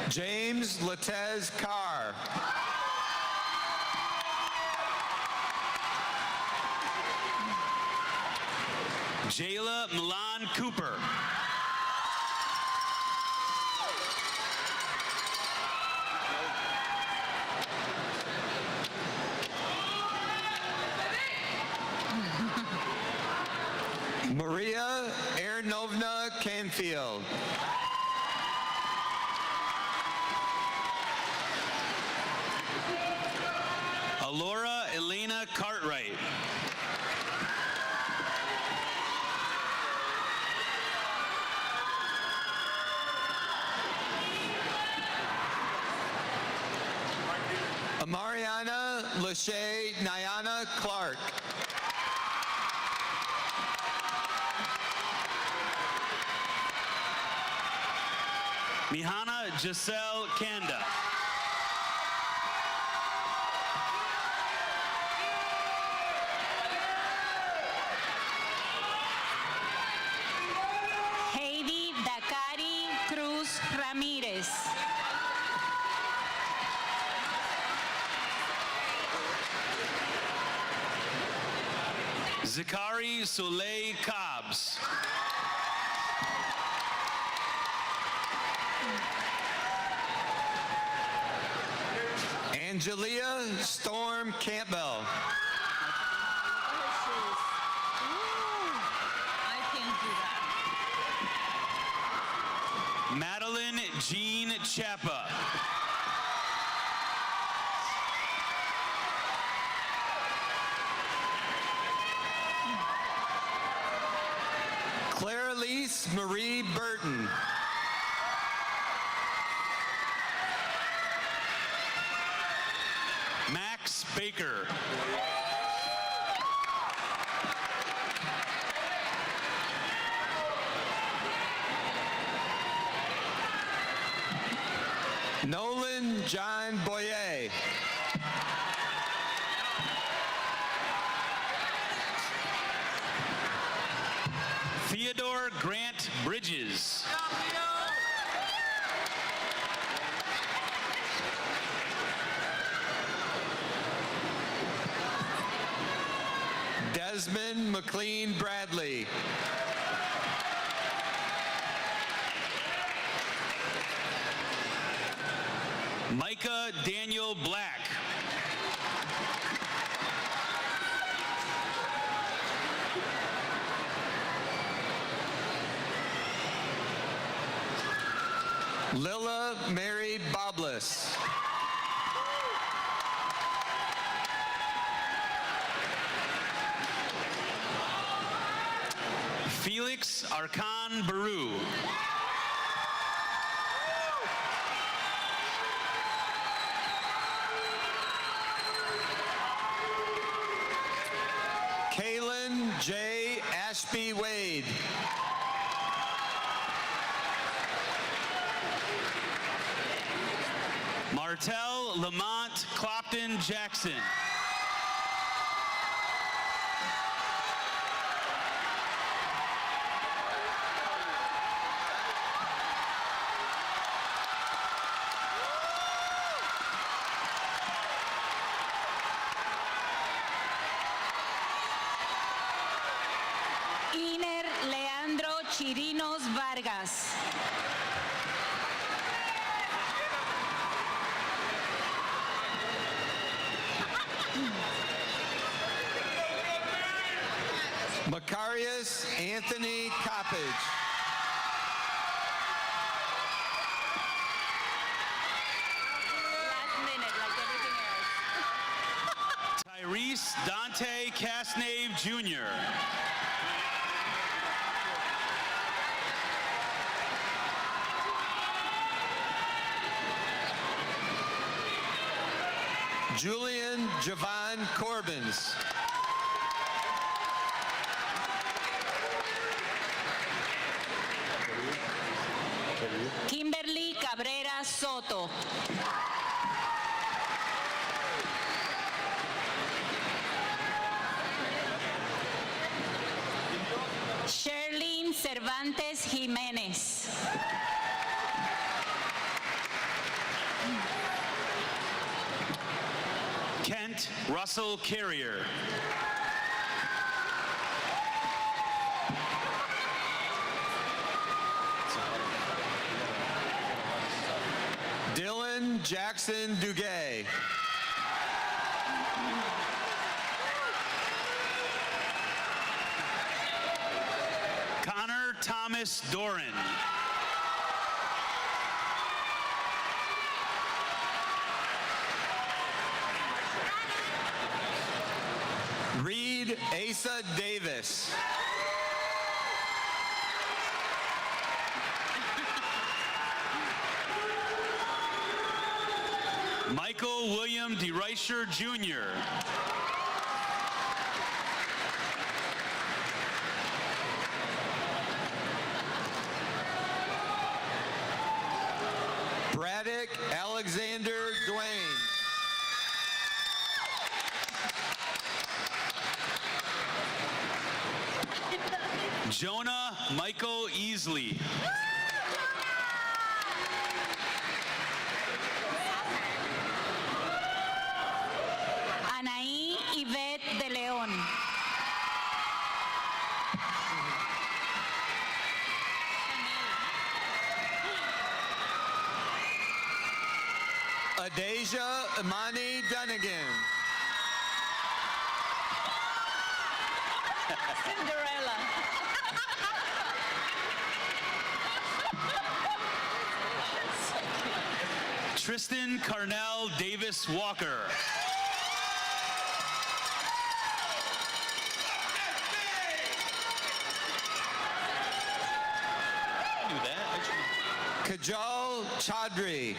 James Latez Carr. Jayla Milan Cooper. Maria Ernovna Canfield. Alora Elena Cartwright. Amariana Lachey Nyana Clark. Mihana Giselle Kanda. Heidi Dakari Cruz Ramírez. Zachary Soleil Cobbs. Angelia Storm Campbell. Madeline Jean Chappa. Claire-Elise Marie Burton. Max Baker. Nolan John Boyer. Theodore Grant Bridges. Desmond McLean Bradley. Micah Daniel Black. Lilla Mary Bobless. Felix Arkan Baru. Kaylin J. Ashby Wade. Martell Lamont Clopton Jackson. Macarius Anthony Coppage. Last minute, like everything else. Tyrese Dante Casnave Jr. Julian Javon Corbins. Kimberly Cabrera Soto. Sherlyn Cervantes Jimenez. Kent Russell Carrier. Dylan Jackson Duguay. Connor Thomas Doran. Reed Asa Davis. Michael William DeReicher Jr. Braddock Alexander Dwayne. Jonah Michael Easley. Anaí Yvette de León. Adasia Imani Dunnigan. Cinderella. Tristan Carnell Davis Walker. Kajal Chaudhry.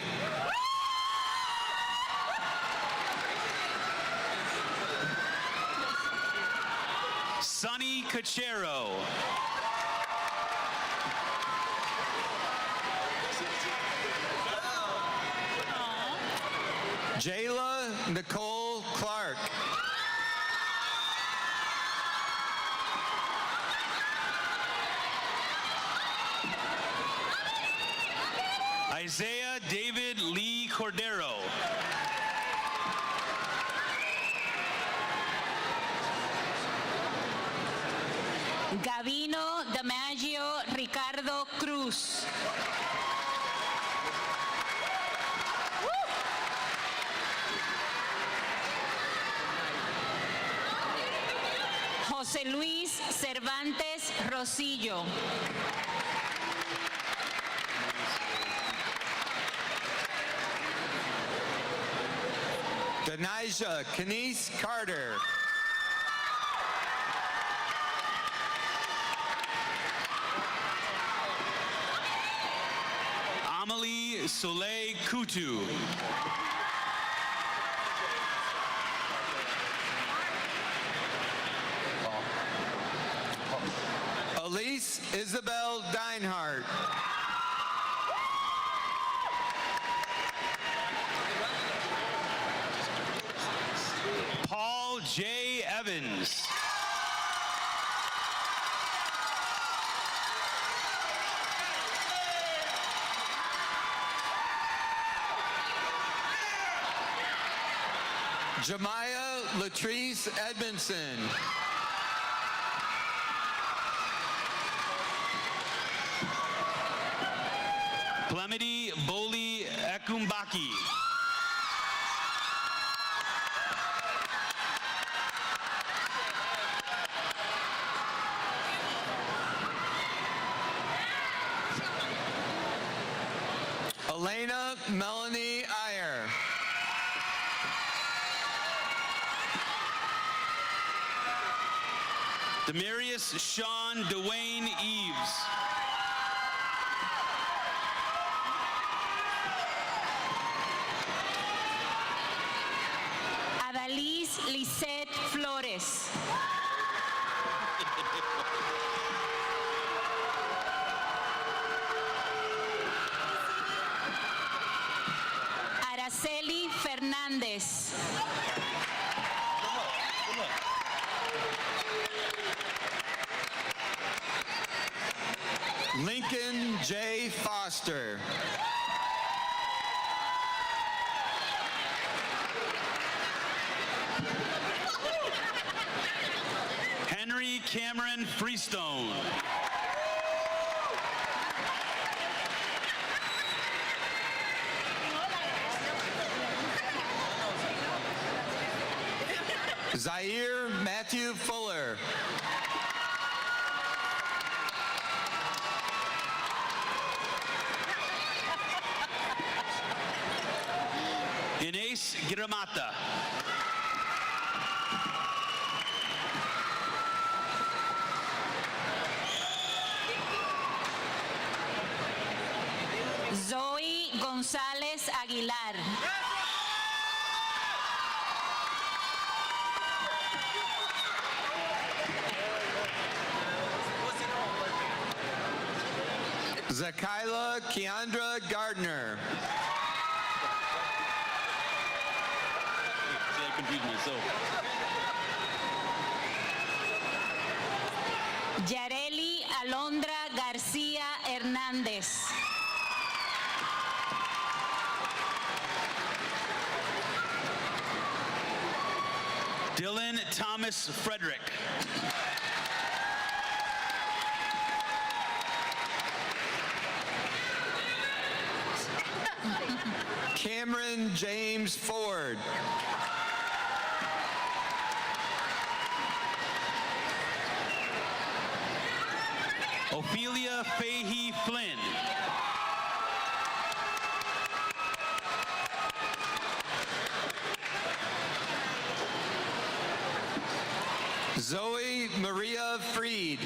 Sonny Cachero. Jayla Nicole Clark. Isaiah David Lee Cordero. Gavino Damaggio Ricardo Cruz. José Luis Cervantes Rosillo. Denija Kenise Carter. Amelie Soleil Kutu. Elise Isabel Deinhardt. Paul J. Evans. Jemiah Latrice Edmondson. Plemedy Boli Ekumbaki. Elena Melanie Iyer. Demarius Sean Dwayne Eves. Adalys Lisette Flores. Araceli Fernández. Lincoln J. Foster. Henry Cameron Freestone. Zaire Matthew Fuller. Inés Giramata. Zoe González Aguilar. Zakila Keandra Gardner. See, I confused myself. Yareli Alondra García Hernández. Dylan Thomas Frederick. Cameron James Ford. Ophelia Fahey Flynn. Zoe Maria Freed.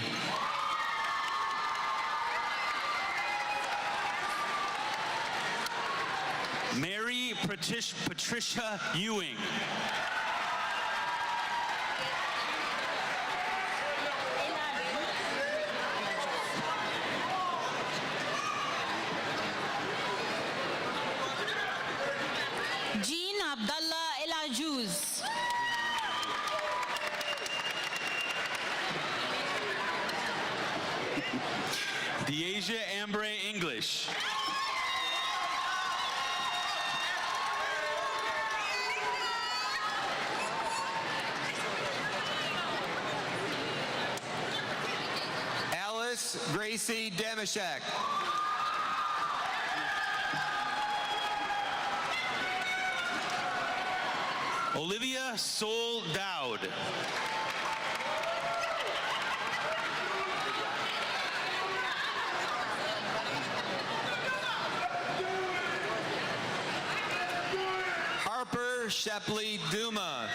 Mary Patricia Ewing. Jean Abdallah El Ajuz. Deasia Ambre English. Alice Gracie Damashek. Olivia Sol Dowd. Harper Shepley Duma.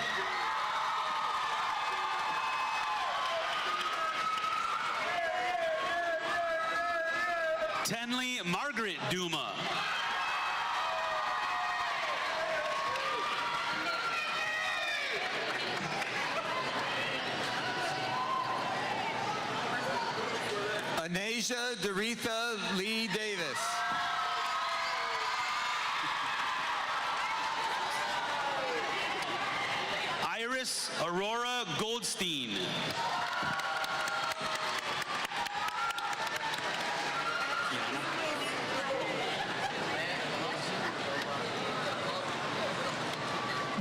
Tenley Margaret Duma. Anasia Doretha Lee Davis. Iris Aurora Goldstein.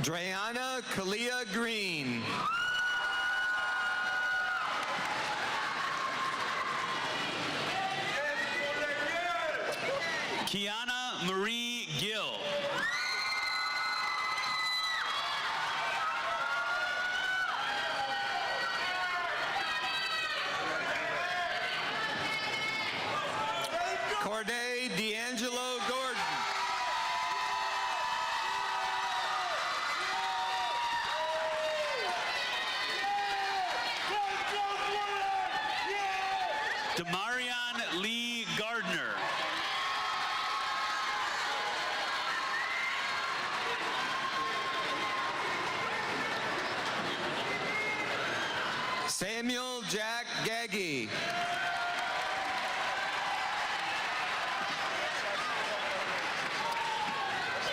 Dreana Kalia Green. Kiana Marie Gill. Corday D'Angelo Gordon. Samuel Jack Gaggy.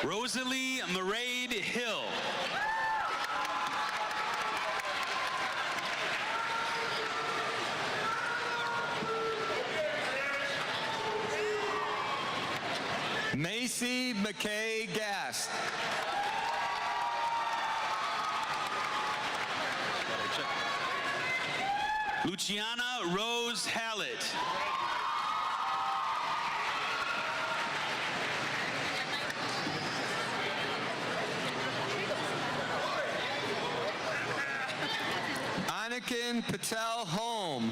Rosalie Maraid Hill. Macy McKay Gast. Luciana Rose Hallett. Anakin Patel Holm.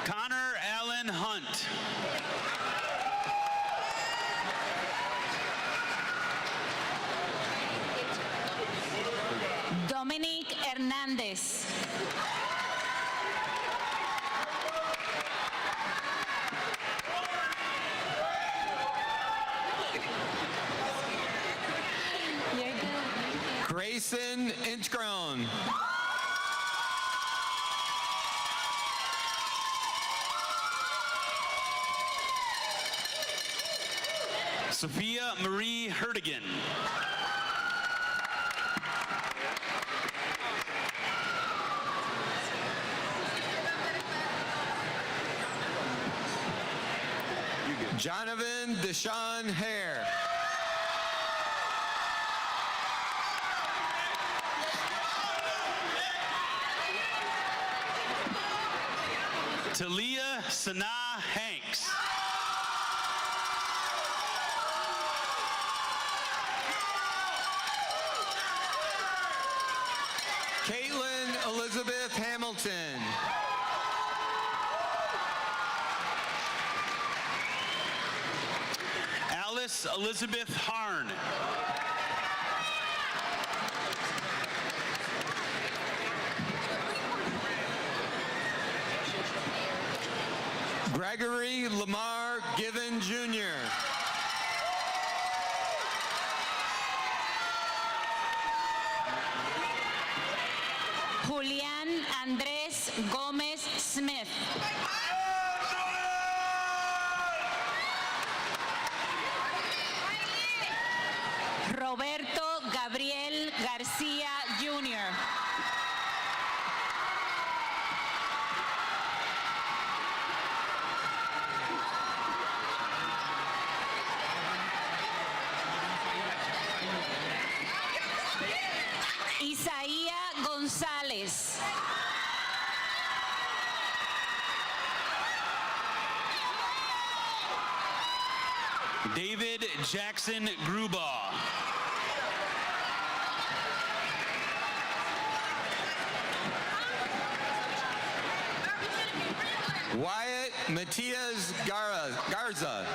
Connor Allen Hunt. Dominic Hernandez. Grayson Inchgrown. Sophia Marie Hertigan. Jonathan Deshaun Hare. Talia Sanaa Hanks. Caitlin Elizabeth Hamilton. Alice Elizabeth Harn. Gregory Lamar Given Jr. Julián Andrés Gómez Smith. Roberto Gabriel García Jr. Isaía González. David Jackson Grubaugh. Wyatt Matias Garza.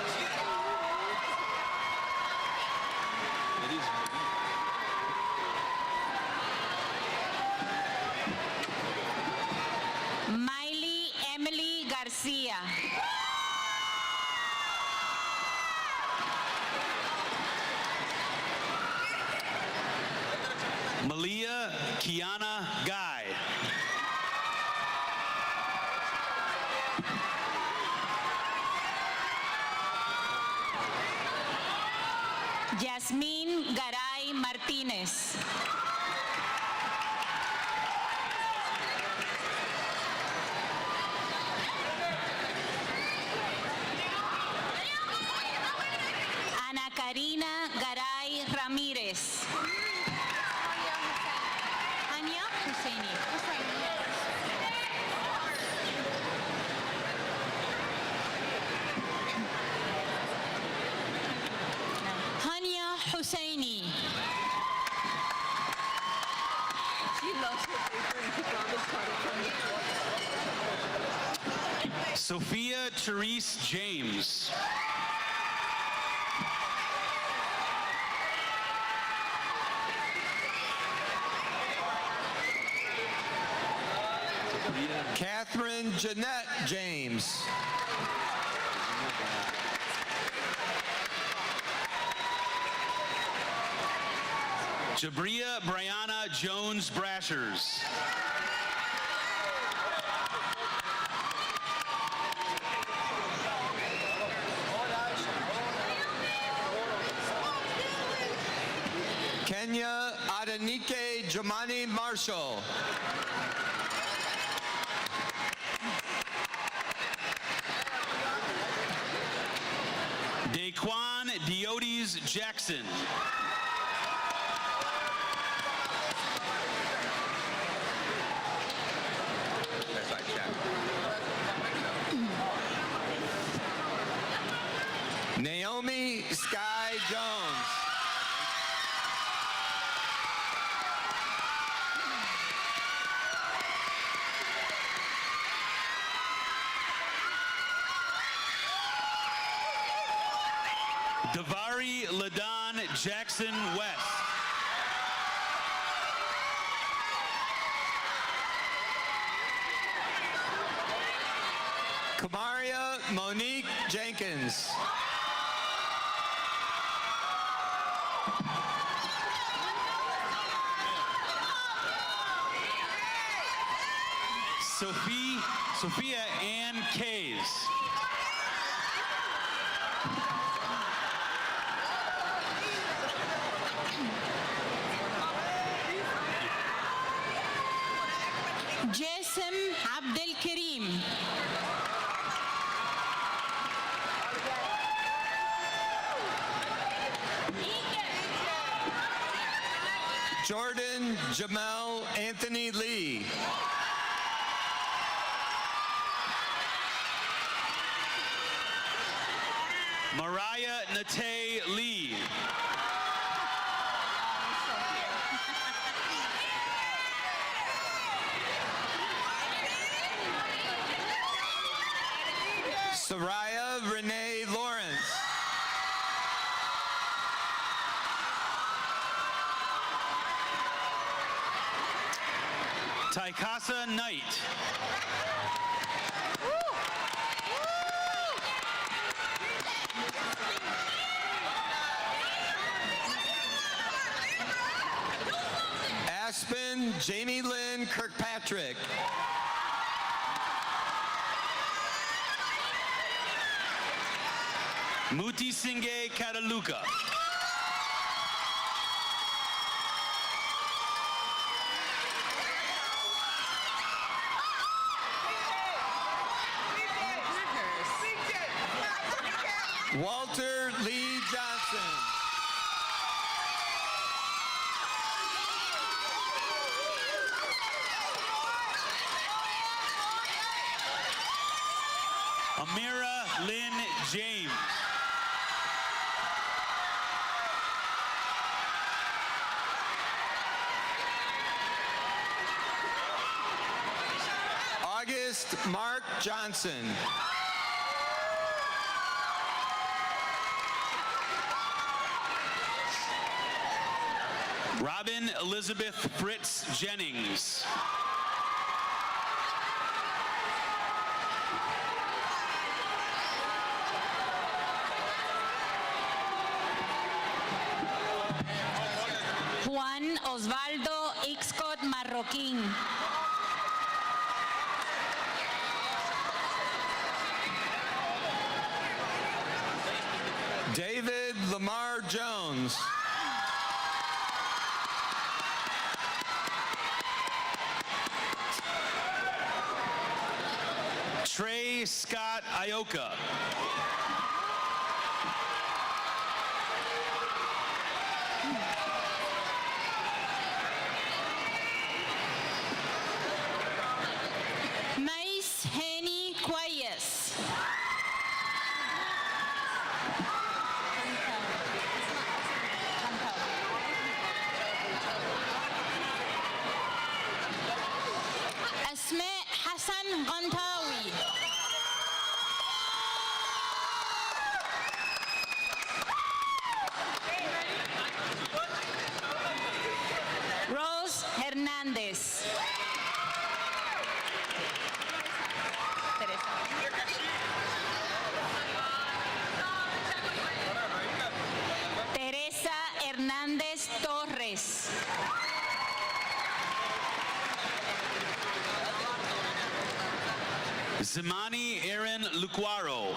Miley Emily García. Malia Kiana Guy. Yasmín Garay Martínez. Ana Karina Garay Ramírez. Ania Husseini. Hania Husseini. Sophia Therese James. Catherine Jeanette James. Jabria Brianna Jones Brashers. Kenya Adenike Jomani Marshall. Daquan Diodes Jackson. Naomi Sky Jones. Davari Ladon Jackson West. Kamaria Monique Jenkins. Sophia Ann Kays. Jasem Abdel Karim. Jordan Jamel Anthony Lee. Mariah Nate Lee. Soraya Renee Lawrence. Taikasa Knight. Aspen Jamie Lynn Kirkpatrick. Muti Singh Kataluka. Walter Lee Johnson. Amira Lynn James. August Mark Johnson. Robin Elizabeth Fritz Jennings. Juan Osvaldo Ixcot Marroquín. David Lamar Jones. Trey Scott Ioka. Mais Henny Quayes. Asma Hassan Gantawi. Rose Hernandez. Teresa Hernández Torres. Zimani Aaron Luquaro.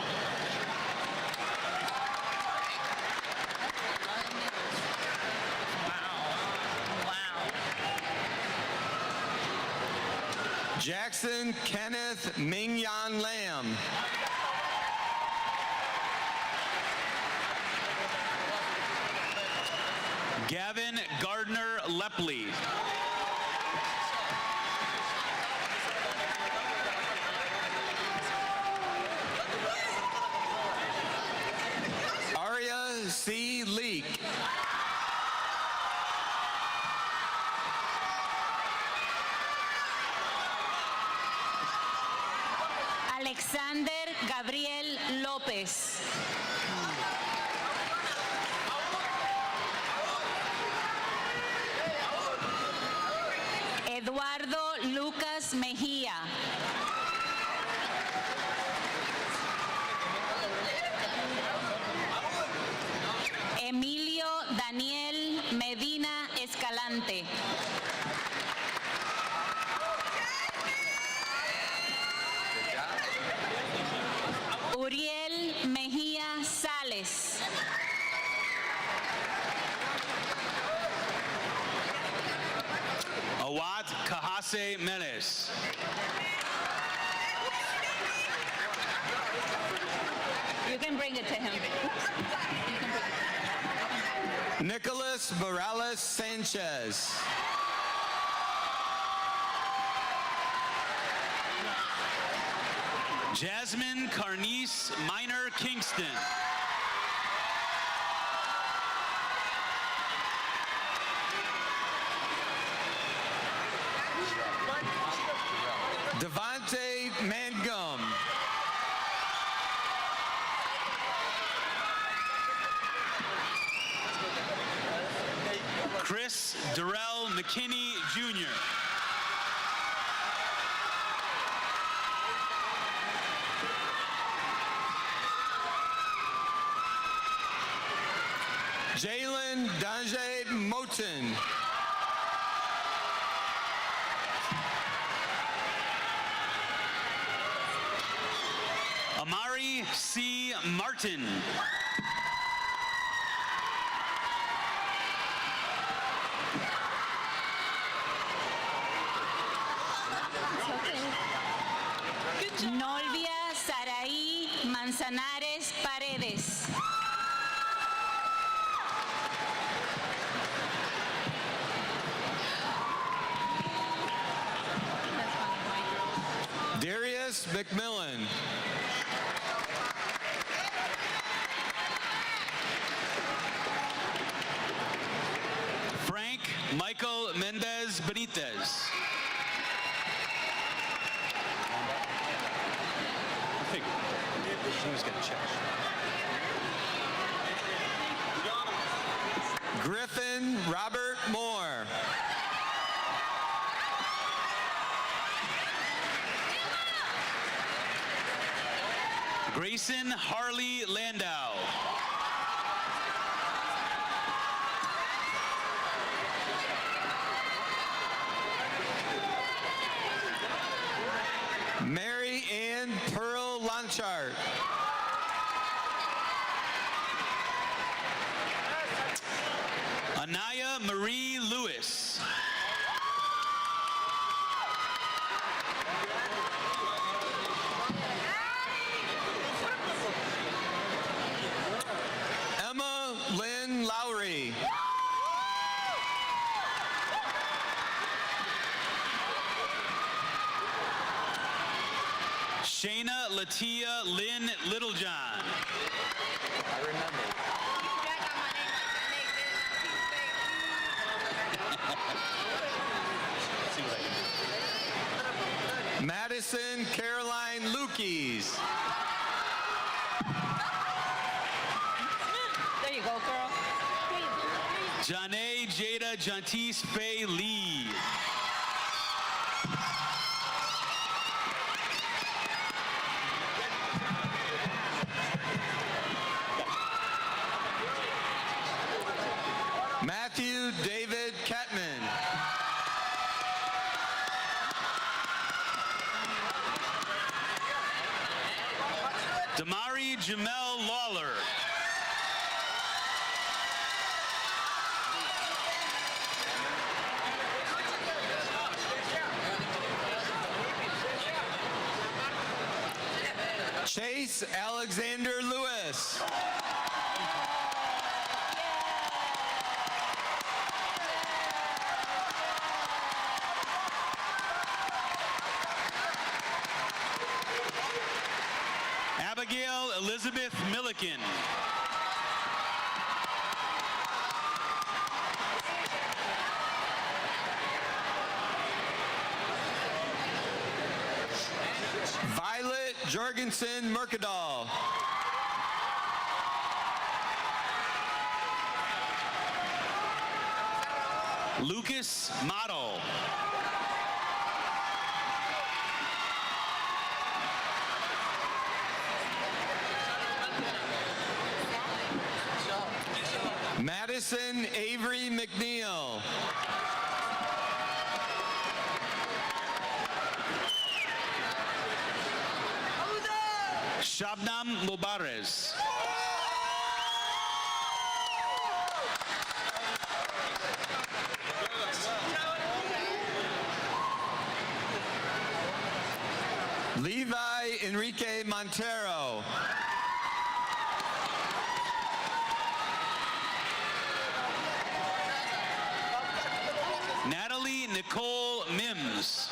Jackson Kenneth Mingyan Lam. Gavin Gardner Lepley. Arya C. Leak. Alexander Gabriel López. Eduardo Lucas Mejía. Emilio Daniel Medina Escalante. Uriel Mejía Sales. Awad Kahase Menes. You can bring it to him. Nicholas Morales Sanchez. Jasmine Carnice Minor Kingston. Devontae Mangum. Chris Durrell McKinney Jr. Jalen Danje Moten. Amari C. Martin. Nolvia Saraí Manzanares Paredes. Darius McMillan. Frank Michael Mendez Benitez. Griffin Robert Moore. Grayson Harley Landau. Mary Ann Pearl Lanchart. Anaya Marie Lewis. Emma Lynn Lowry. Shayna Latia Lynn Littlejohn. Madison Caroline Lukes. There you go, girl. Janae Jada Jantis Faye Lee. Matthew David Ketman. Damari Jamel Lawler. Chase Alexander Lewis. Abigail Elizabeth Milliken. Violet Jorgensen Mercadal. Lucas Model. Madison Avery McNeil. Shabnam Mubares. Levi Enrique Montero. Natalie Nicole Mims.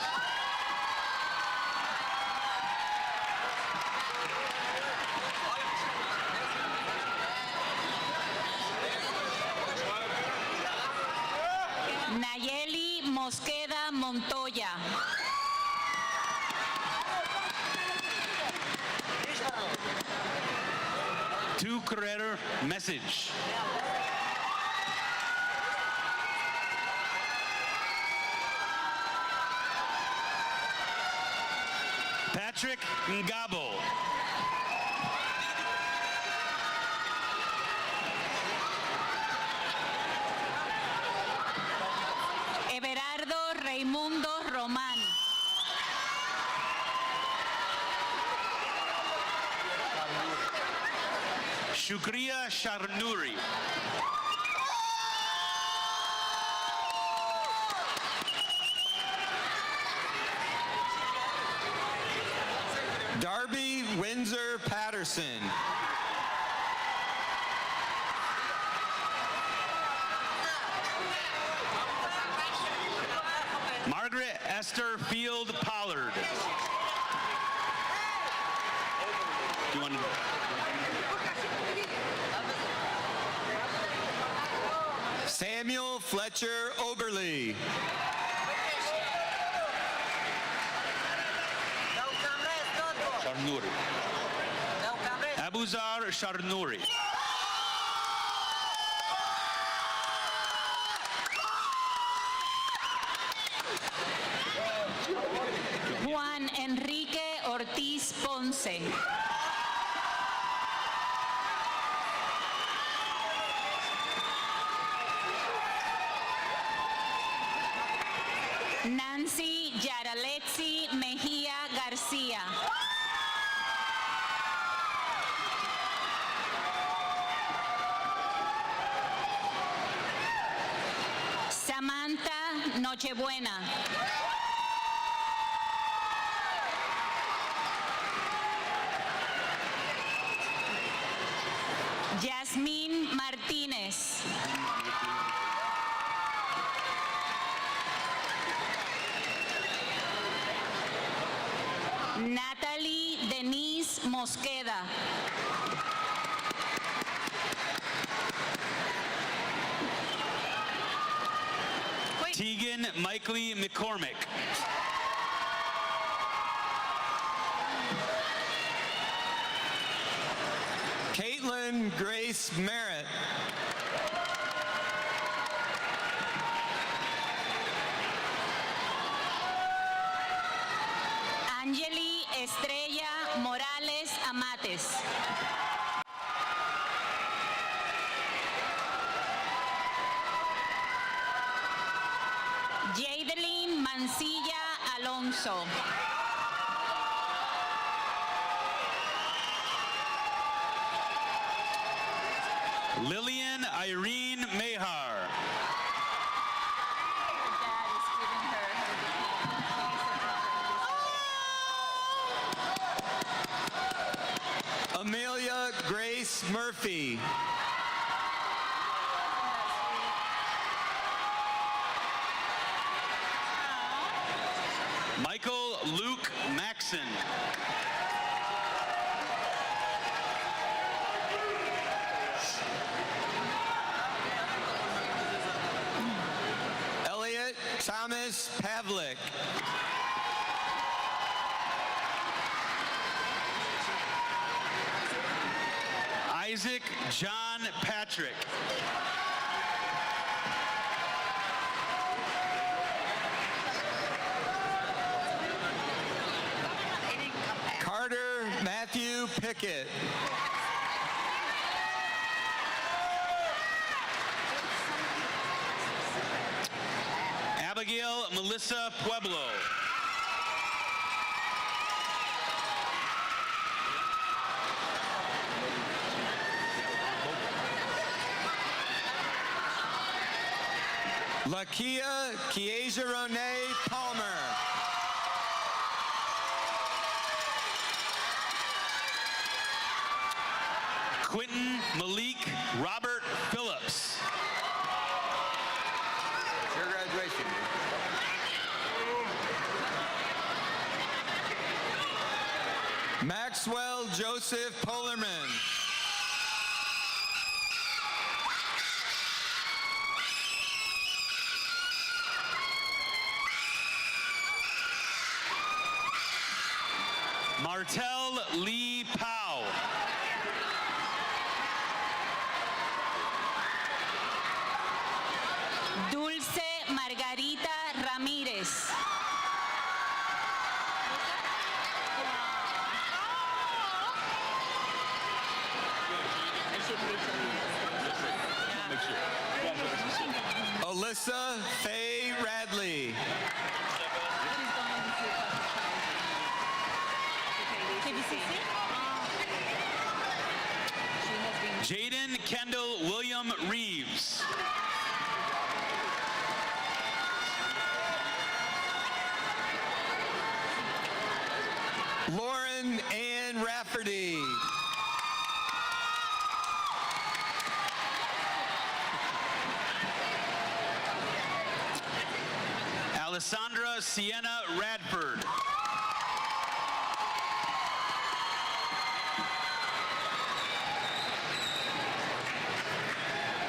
Nayeli Mosqueda Montoya. Two career message. Patrick Ngabo. Everardo Raimundo Román. Shukriya Sharnuri. Darby Windsor Patterson. Margaret Esther Field Pollard. Do you want to? Samuel Fletcher Oberly. Sharnuri. Abuzar Sharnuri. Juan Enrique Ortiz Ponce. Nancy Yaraletzi Mejía García. Samantha Nochebuena. Yasmín Martínez. Natalie Denise Mosqueda. Tegan Mikely McCormick. Caitlin Grace Merritt. Angeli Estrella Morales Amates. Jadeline Mancilla Alonso. Lillian Irene Mehar. Amelia Grace Murphy. Michael Luke Maxon. Elliot Thomas Pavlik. Isaac John Patrick. Carter Matthew Pickett. Abigail Melissa Pueblo. Lakia Kiesia Renee Palmer. Quentin Malik Robert Phillips. Your graduation. Maxwell Joseph Polerman. Martell Lee Powell. Dulce Margarita Ramírez. Alyssa Faye Radley. Jaden Kendall William Reeves. Lauren Ann Rafferty. Alessandra Sienna Radford.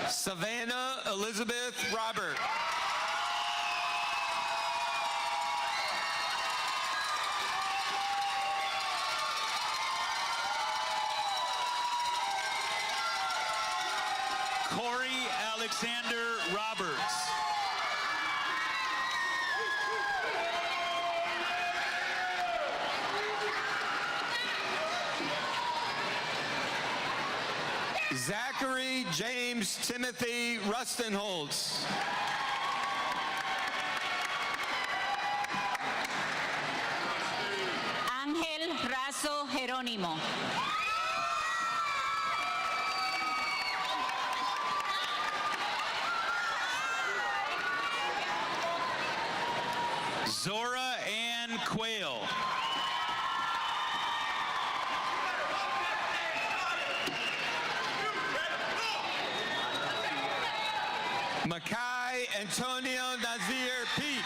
Savannah Elizabeth Robert. Corey Alexander Roberts. Zachary James Timothy Rustenholtz. Ángel Razo Jerónimo. Zora Ann Quayle. Makai Antonio Nazir Peak.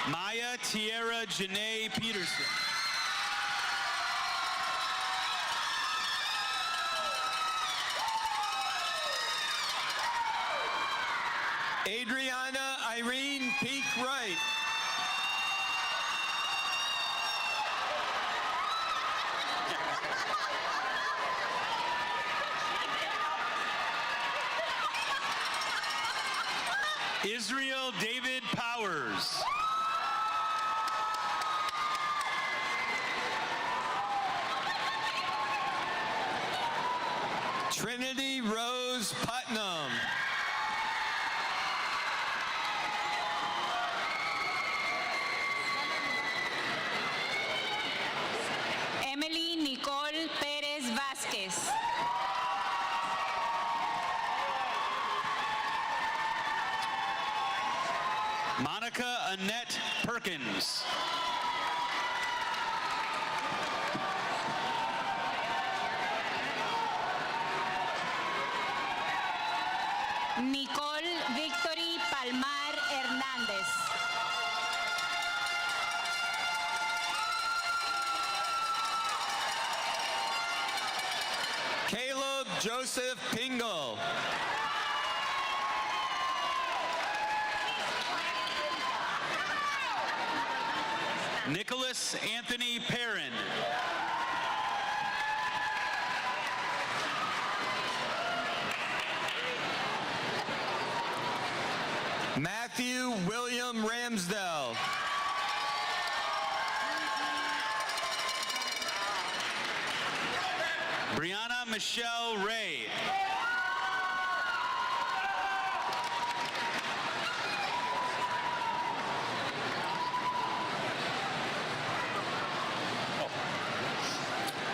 Maya Tierra Janae Peterson. Adriana Irene Peak Wright. Israel David Powers. Trinity Rose Putnam. Monica Annette Perkins. Nicole Victory Palmar Hernández. Caleb Joseph Pingle. Nicholas Anthony Perrin. Matthew William Ramsdell. Brianna Michelle Ray.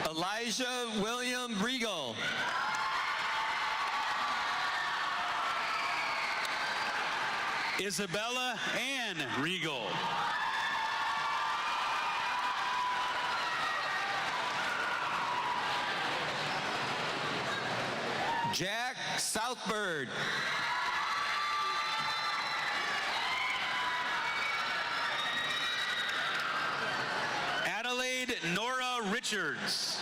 Elijah William Regal. Isabella Ann Regal. Jack Southbird. Adelaide Nora Richards.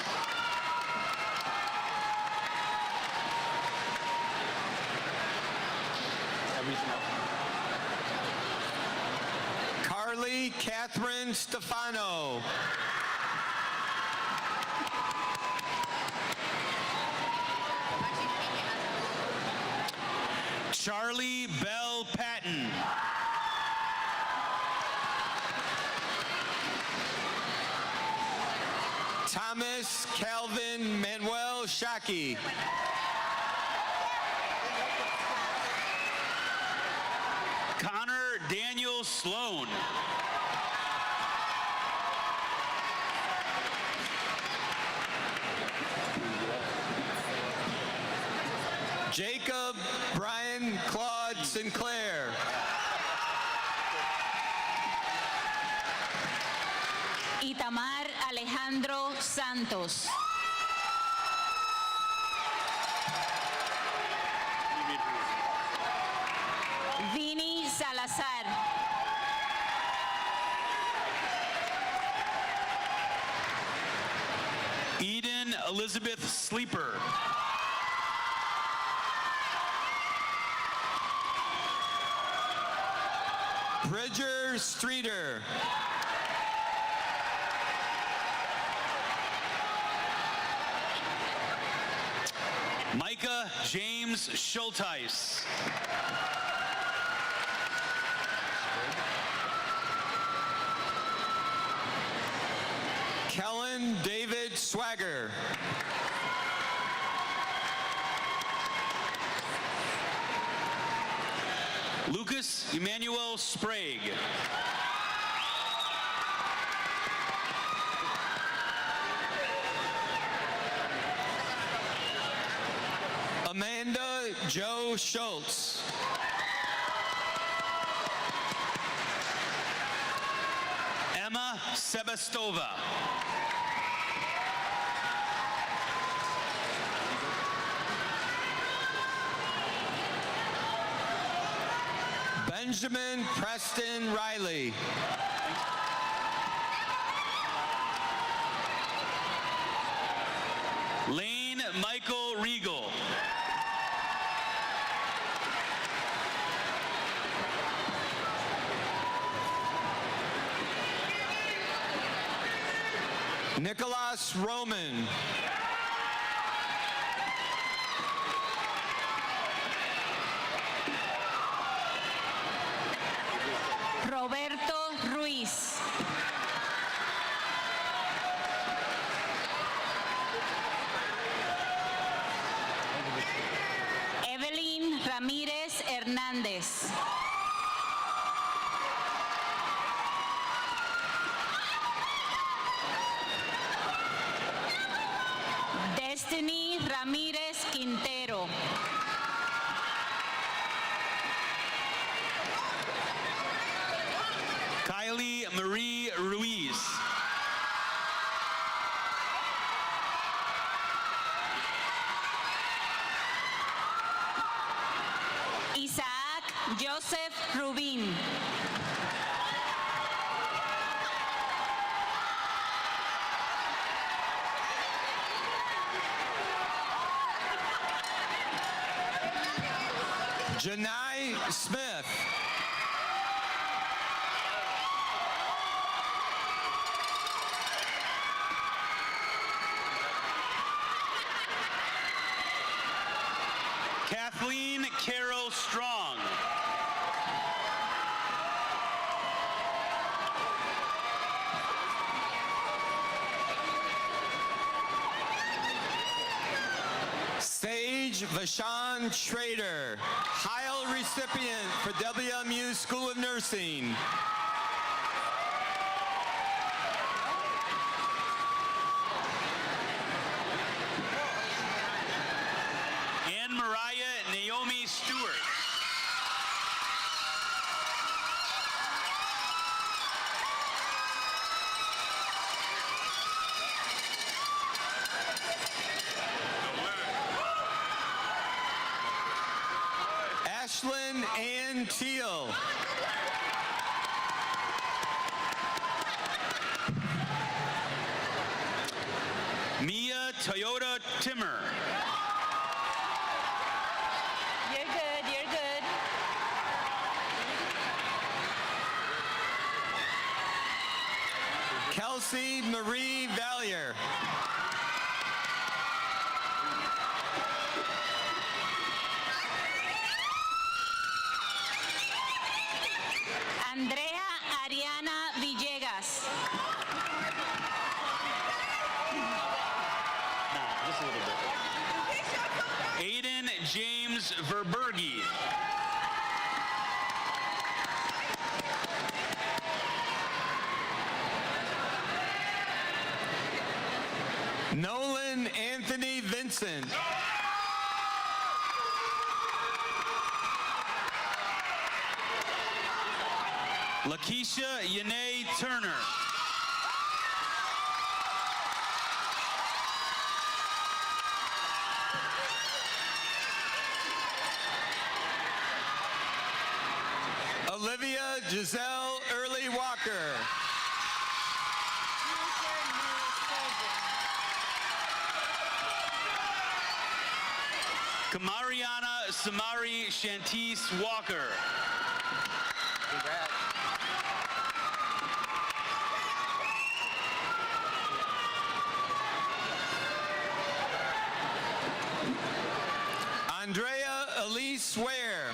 Carly Catherine Stefano. Charlie Bell Patton. Thomas Calvin Manuel Shaki. Connor Daniel Sloan. Jacob Brian Claude Sinclair. Itamar Alejandro Santos. Vini Salazar. Eden Elizabeth Sleeper. Bridger Streeter. Micah James Schulteis. Kellen David Swagger. Lucas Emmanuel Sprague. Amanda Joe Schultz. Emma Sebastova. Benjamin Preston Riley. Lane Michael Regal. Nicholas Roman. Roberto Ruiz. Evelyn Ramírez Hernández. Destiny Ramírez Quintero. Joseph Rubin. Janai Smith. Kathleen Carol Strong. Sage Vashan Schrader, Heil recipient for WMU School of Nursing. Ann Mariah Naomi Stewart. Ashlyn Ann Teal. Mia Toyota Timmer. You're good, you're good. Kelsey Marie Valier. Andrea Ariana Villegas. Just a little bit. Aiden James Verbergi. Nolan Anthony Vincent. Lakeisha Yanae Turner. Olivia Giselle Early Walker. Kamariana Samari Shantice Walker. Andrea Elise Ware.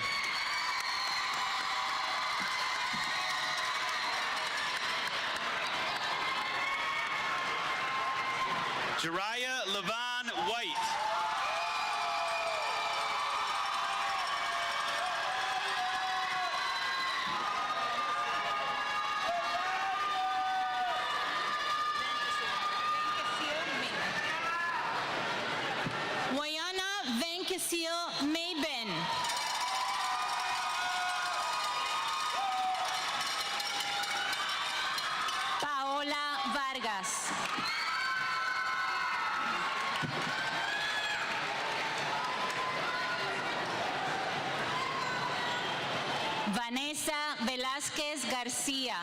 Jariah Levon White. Wayana Venkasil Maben. Paola Vargas. Vanessa Velázquez García.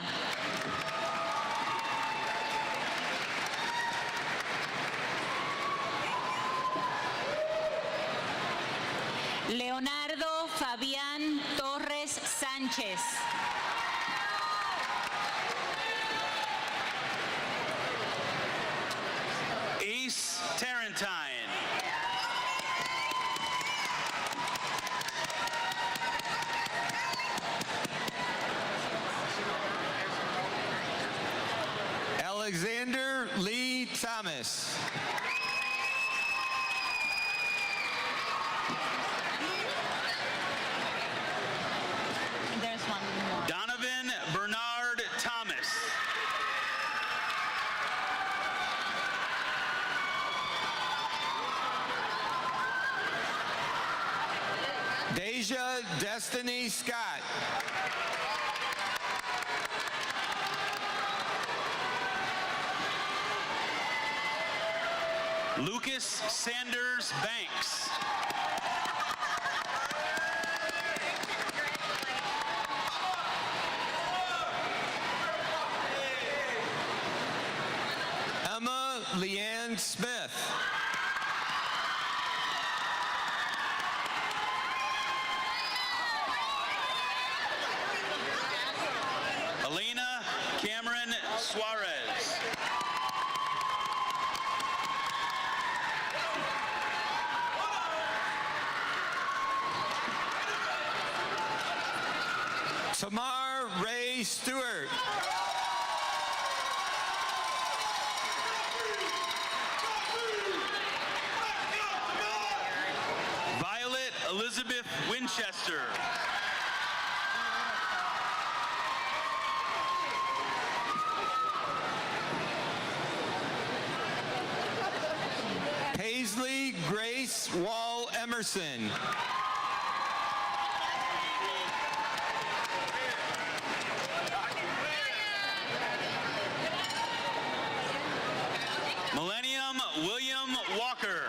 Leonardo Fabián Torres Sánchez. Ace Tarantine. Alexander Lee Thomas. There's one more. Donovan Bernard Thomas. Deja Destiny Scott. Lucas Sanders Banks. Leanne Smith. Elena Cameron Suarez. Tamar Ray Stewart. Violet Elizabeth Winchester. Paisley Grace Wall Emerson. Millennium William Walker.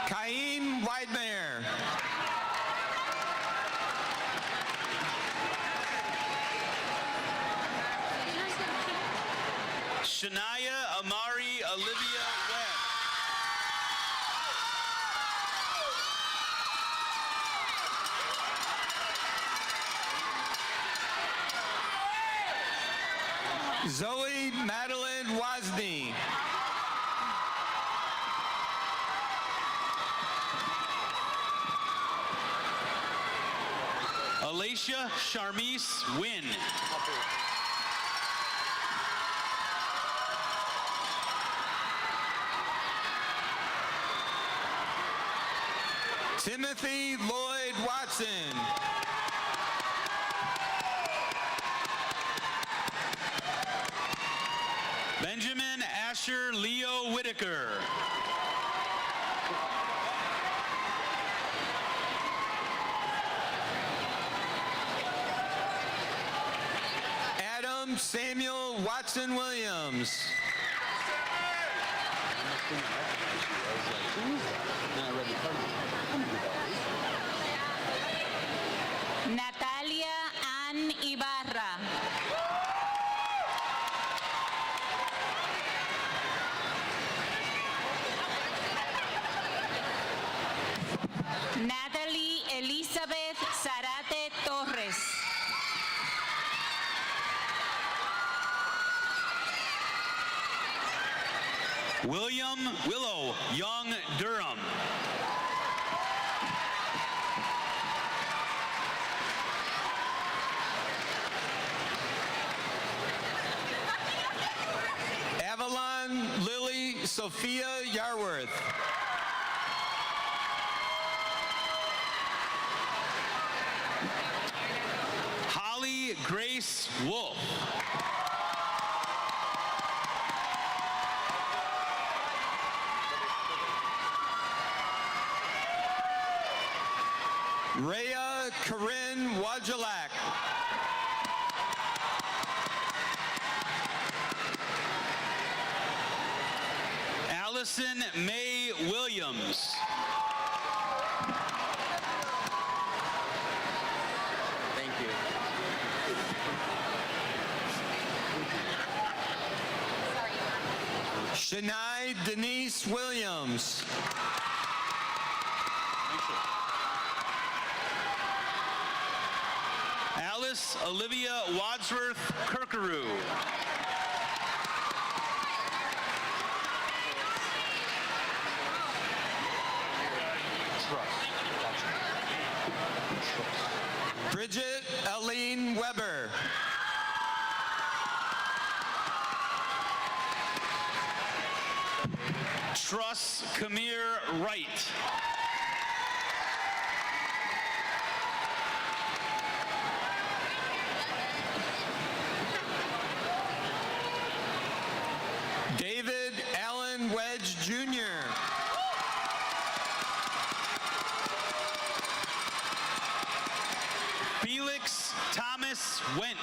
Cain Weidmeyer. Shania Amari Olivia Webb. Zoe Madeline Wozni. Alicia Charmise Wynn. Timothy Lloyd Watson. Benjamin Asher Leo Whitaker. Adam Samuel Watson Williams. Natalia Ann Ibarra. Natalie Elizabeth Zarate Torres. William Willow Young Durham. Avalon Lily Sophia Yarworth. Holly Grace Wolf. Rhea Corinne Wajalak. Allison May Williams. Thank you. Shania Denise Williams. Alice Olivia Wadsworth Kirkaroo. Bridget Eileen Weber. Truss Kamir Wright. David Allen Wedge Jr. Felix Thomas Went.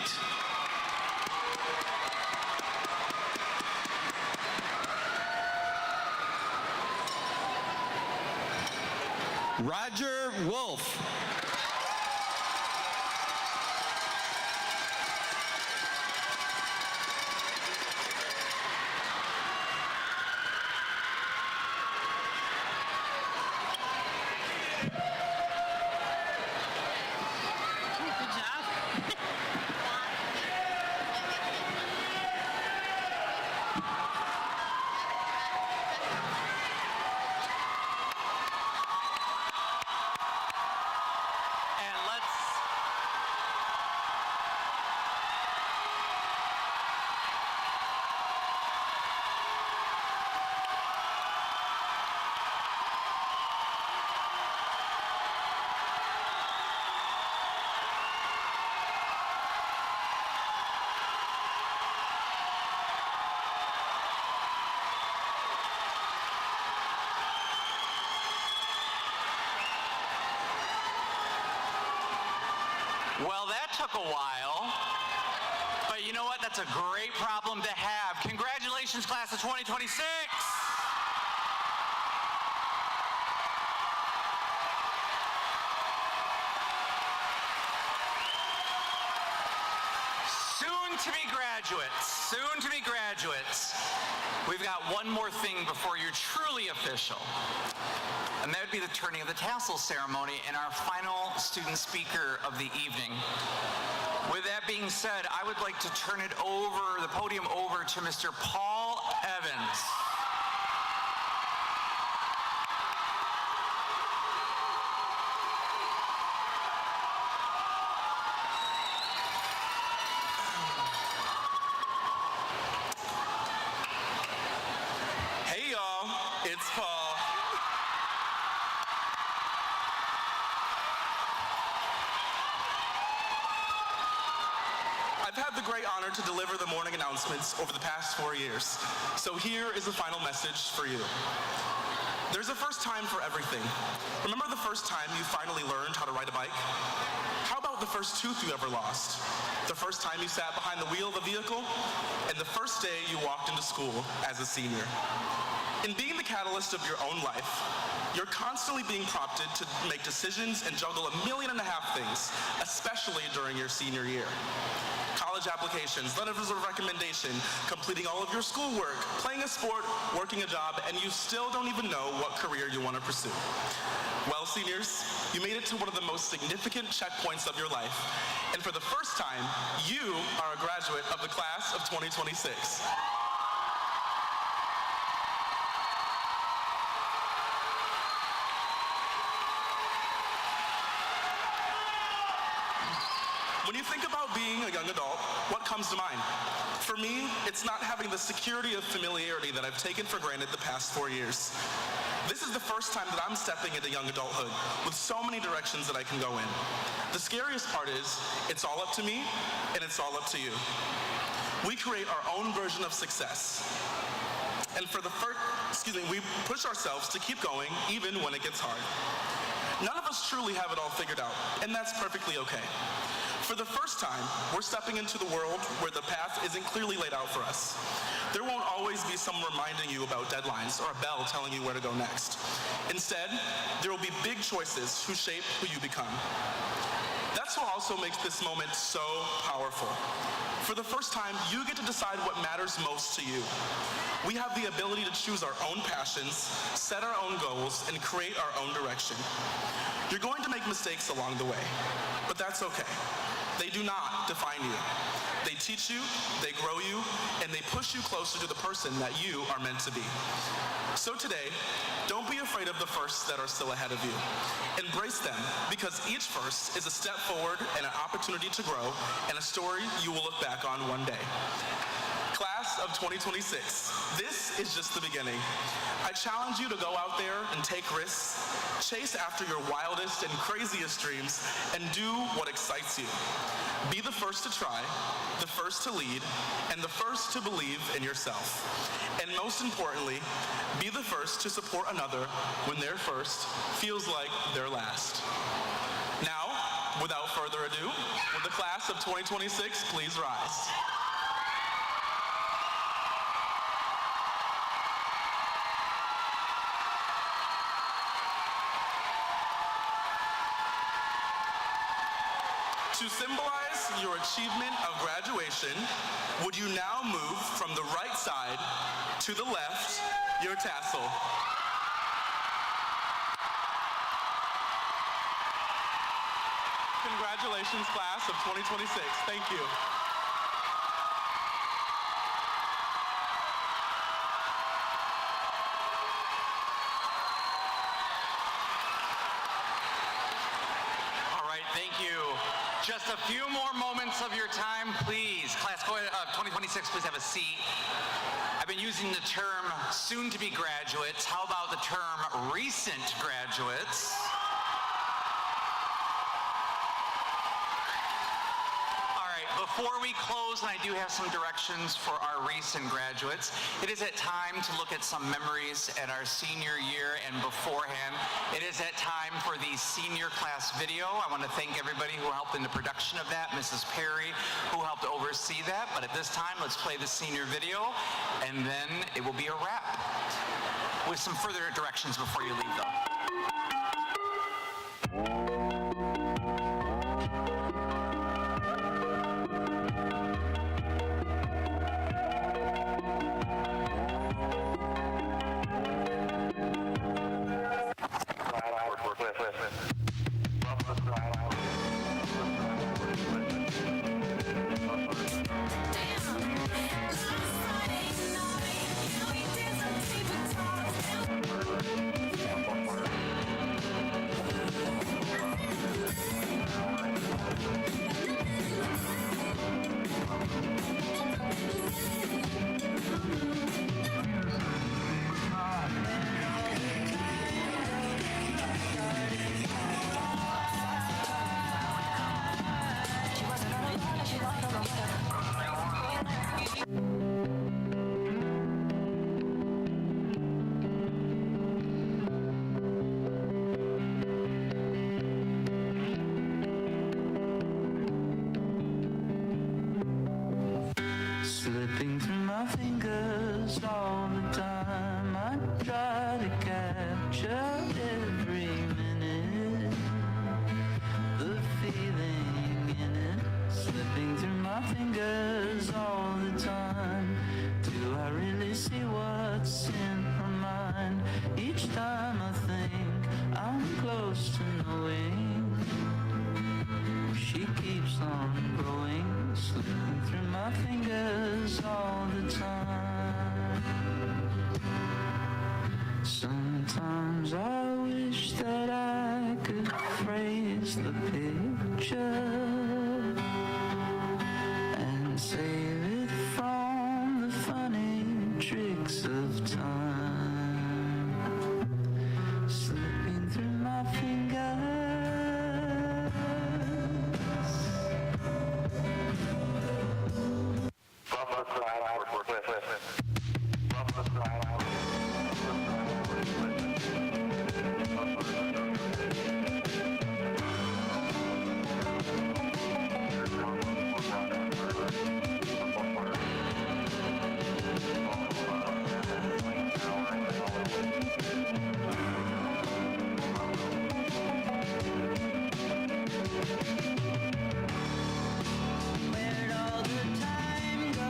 Roger Wolf. And let's Well, that took a while, but you know what? That's a great problem to have. Congratulations, class of 2026. Soon to be graduates. We've got one more thing before you're truly official. And that would be the turning of the tassel ceremony and our final student speaker of the evening. With that being said, I would like to turn the podium over to Mr. Paul Evans. Hey y'all, it's Paul. I've had the great honor to deliver the morning announcements over the past 4 years. So here is the final message for you. There's a first time for everything. Remember the first time you finally learned how to ride a bike? How about the first tooth you ever lost? The first time you sat behind the wheel of a vehicle? And the first day you walked into school as a senior? In being the catalyst of your own life, you're constantly being prompted to make decisions and juggle 1.5 million things, especially during your senior year. College applications, letters of recommendation, completing all of your schoolwork, playing a sport, working a job, and you still don't even know what career you want to pursue. Well, seniors, you made it to one of the most significant checkpoints of your life, and for the first time, you are a graduate of the class of 2026. When you think about being a young adult, what comes to mind? For me, it's not having the security of familiarity that I've taken for granted the past 4 years. This is the first time that I'm stepping into young adulthood with so many directions that I can go in. The scariest part is, it's all up to me and it's all up to you. We create our own version of success. And we push ourselves to keep going even when it gets hard. None of us truly have it all figured out, and that's perfectly okay. For the first time, we're stepping into the world where the path isn't clearly laid out for us. There won't always be someone reminding you about deadlines or a bell telling you where to go next. Instead, there will be big choices who shape who you become. That's what also makes this moment so powerful. For the first time, you get to decide what matters most to you. We have the ability to choose our own passions, set our own goals, and create our own direction. You're going to make mistakes along the way, but that's okay. They do not define you. They teach you, they grow you, and they push you closer to the person that you are meant to be. So today, don't be afraid of the firsts that are still ahead of you. Embrace them, because each first is a step forward and an opportunity to grow, and a story you will look back on one day. Class of 2026, this is just the beginning. I challenge you to go out there and take risks, chase after your wildest and craziest dreams, and do what excites you. Be the first to try, the first to lead, and the first to believe in yourself. And most importantly, be the first to support another when their first feels like their last. Now, without further ado, will the class of 2026 please rise? To symbolize your achievement of graduation, would you now move from the right side to the left, your tassel? Congratulations, class of 2026. Thank you. All right, thank you. Just a few more moments of your time, please. Class 2026, please have a seat. I've been using the term soon-to-be graduates. How about the term recent graduates? Before we close, and I do have some directions for our recent graduates, it is at time to look at some memories at our senior year and beforehand. It is at time for the senior class video. I want to thank everybody who helped in the production of that, Mrs. Perry, who helped oversee that. But at this time, let's play the senior video, and then it will be a wrap with some further directions before you leave, though. Slipping through my fingers all the time, I try to capture every minute, the feeling in it. Slipping through my fingers all the time, do I really see what's in her mind? Each time I think I'm close to knowing, she keeps on growing, slipping through my fingers all the time. Sometimes I wish that I could phrase the picture and save it from the funny tricks of time, slipping through my fingers. Where'd all the time go?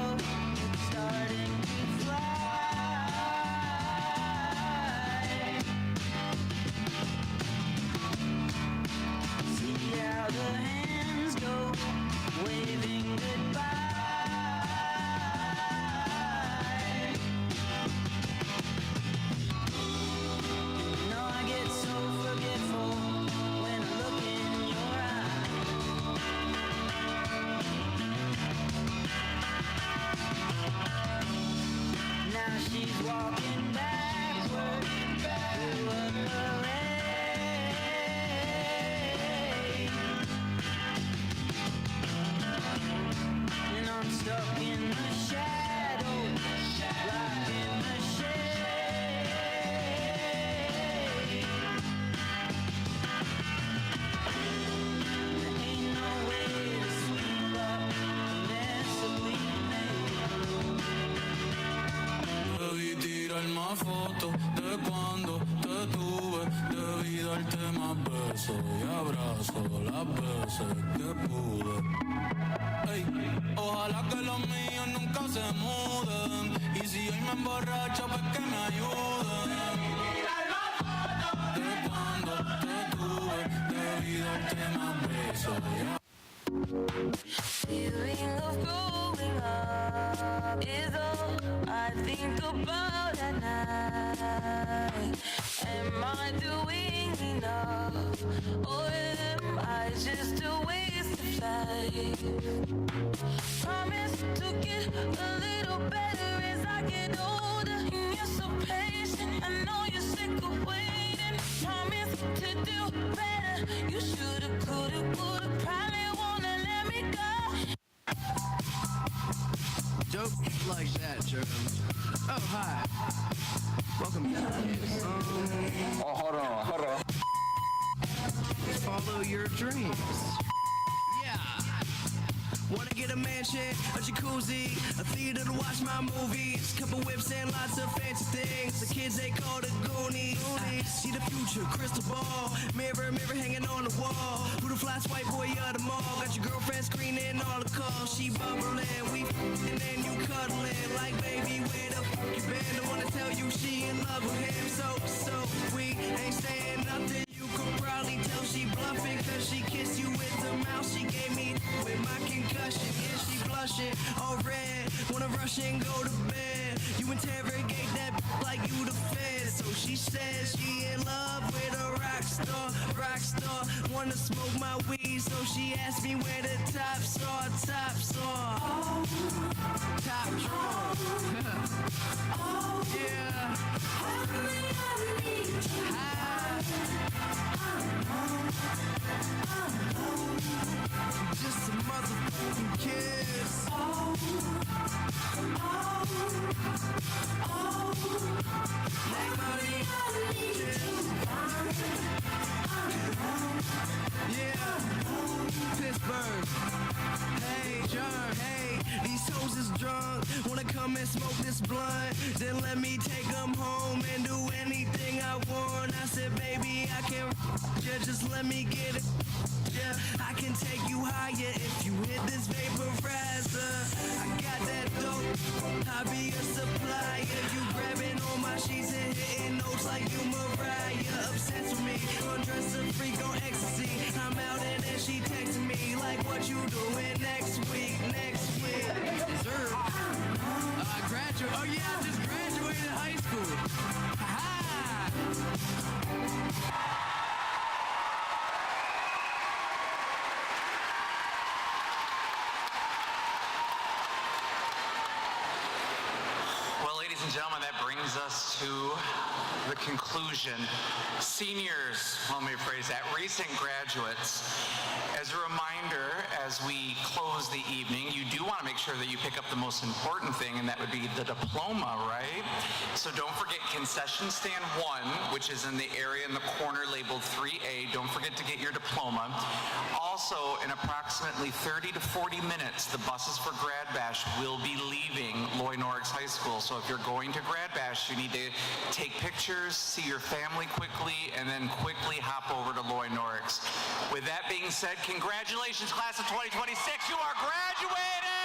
It's starting to fly. See how the hands go, waving goodbye. No, I get so forgetful when I look in your eyes. Now she's walking backward through a parade, and I'm stuck in the shadows, rocking the shade. There ain't no way to sweep up the mess that we made. Well, you did más fotos de cuando te tuve. Debí darte más besos y abrazos las veces que pude. Ey, ojalá que los míos nunca se muden. Y si hoy me emborracho, pues que me ayuden. De cuando te tuve, debí darte más besos y Feeling of growing up is all I think about at night. Am I doing enough, or am I just a waste of life? Promise to get a little better as I get older. And you're so patient, I know you're sick of waiting. Promise to do better. You shoulda, coulda, woulda, probably wanna let me go. Joke like that, Germs. Oh, hi. Welcome back. Oh, hold on. Follow your dreams. Yeah. Wanna get a mansion, a jacuzzi, a theater to watch my movies, couple whips and lots of fancy things. The kids they call the Goonies. I see the future, crystal ball, mirror, mirror hanging on the wall. Who the fly white boy of the mall? Got your girlfriend screening all the calls. She bubbling, we and then you cuddling like baby, where the fuck you been? I wanna tell you she in love with him, so we ain't saying nothing. You could probably tell she bluffing, cause she kissed you with the mouth she gave me with my concussion. Yeah, she blushing, all red, wanna rush and go to bed. You interrogate that like you the fed. So she says she in love with a rock star, wanna smoke my weed. So she asked me where the tops are. Top drawer. Yeah. Just a motherfucking kiss. Make money. Yeah. Pittsburgh. Hey, John, hey, these hoes is drunk. Wanna come and smoke this blunt? Then let me take them home and do anything I want. I said, baby, I can just let me get it. Yeah, I can take you higher if you hit this vaporizer. I got that dope, I'll be a supplier. You grabbing on my sheets and hitting notes like you Mariah. Obsessed with me, undress a freak on ecstasy. I'm out and then she texting me like, what you doing next week? Dessert. Graduate. Oh yeah, I just graduated high school. Ha-ha. Well, ladies and gentlemen, that brings us to the conclusion. Seniors, let me phrase that, recent graduates. As a reminder, as we close the evening, you do want to make sure that you pick up the most important thing, and that would be the diploma, right? So don't forget concession stand 1, which is in the area in the corner labeled 3A. Don't forget to get your diploma. Also, in approximately 30 to 40 minutes, the buses for Grad Bash will be leaving Loy Norrix High School. So if you're going to Grad Bash, you need to take pictures, see your family quickly, and then quickly hop over to Loy Norrix. With that being said, congratulations, class of 2026. You are graduating!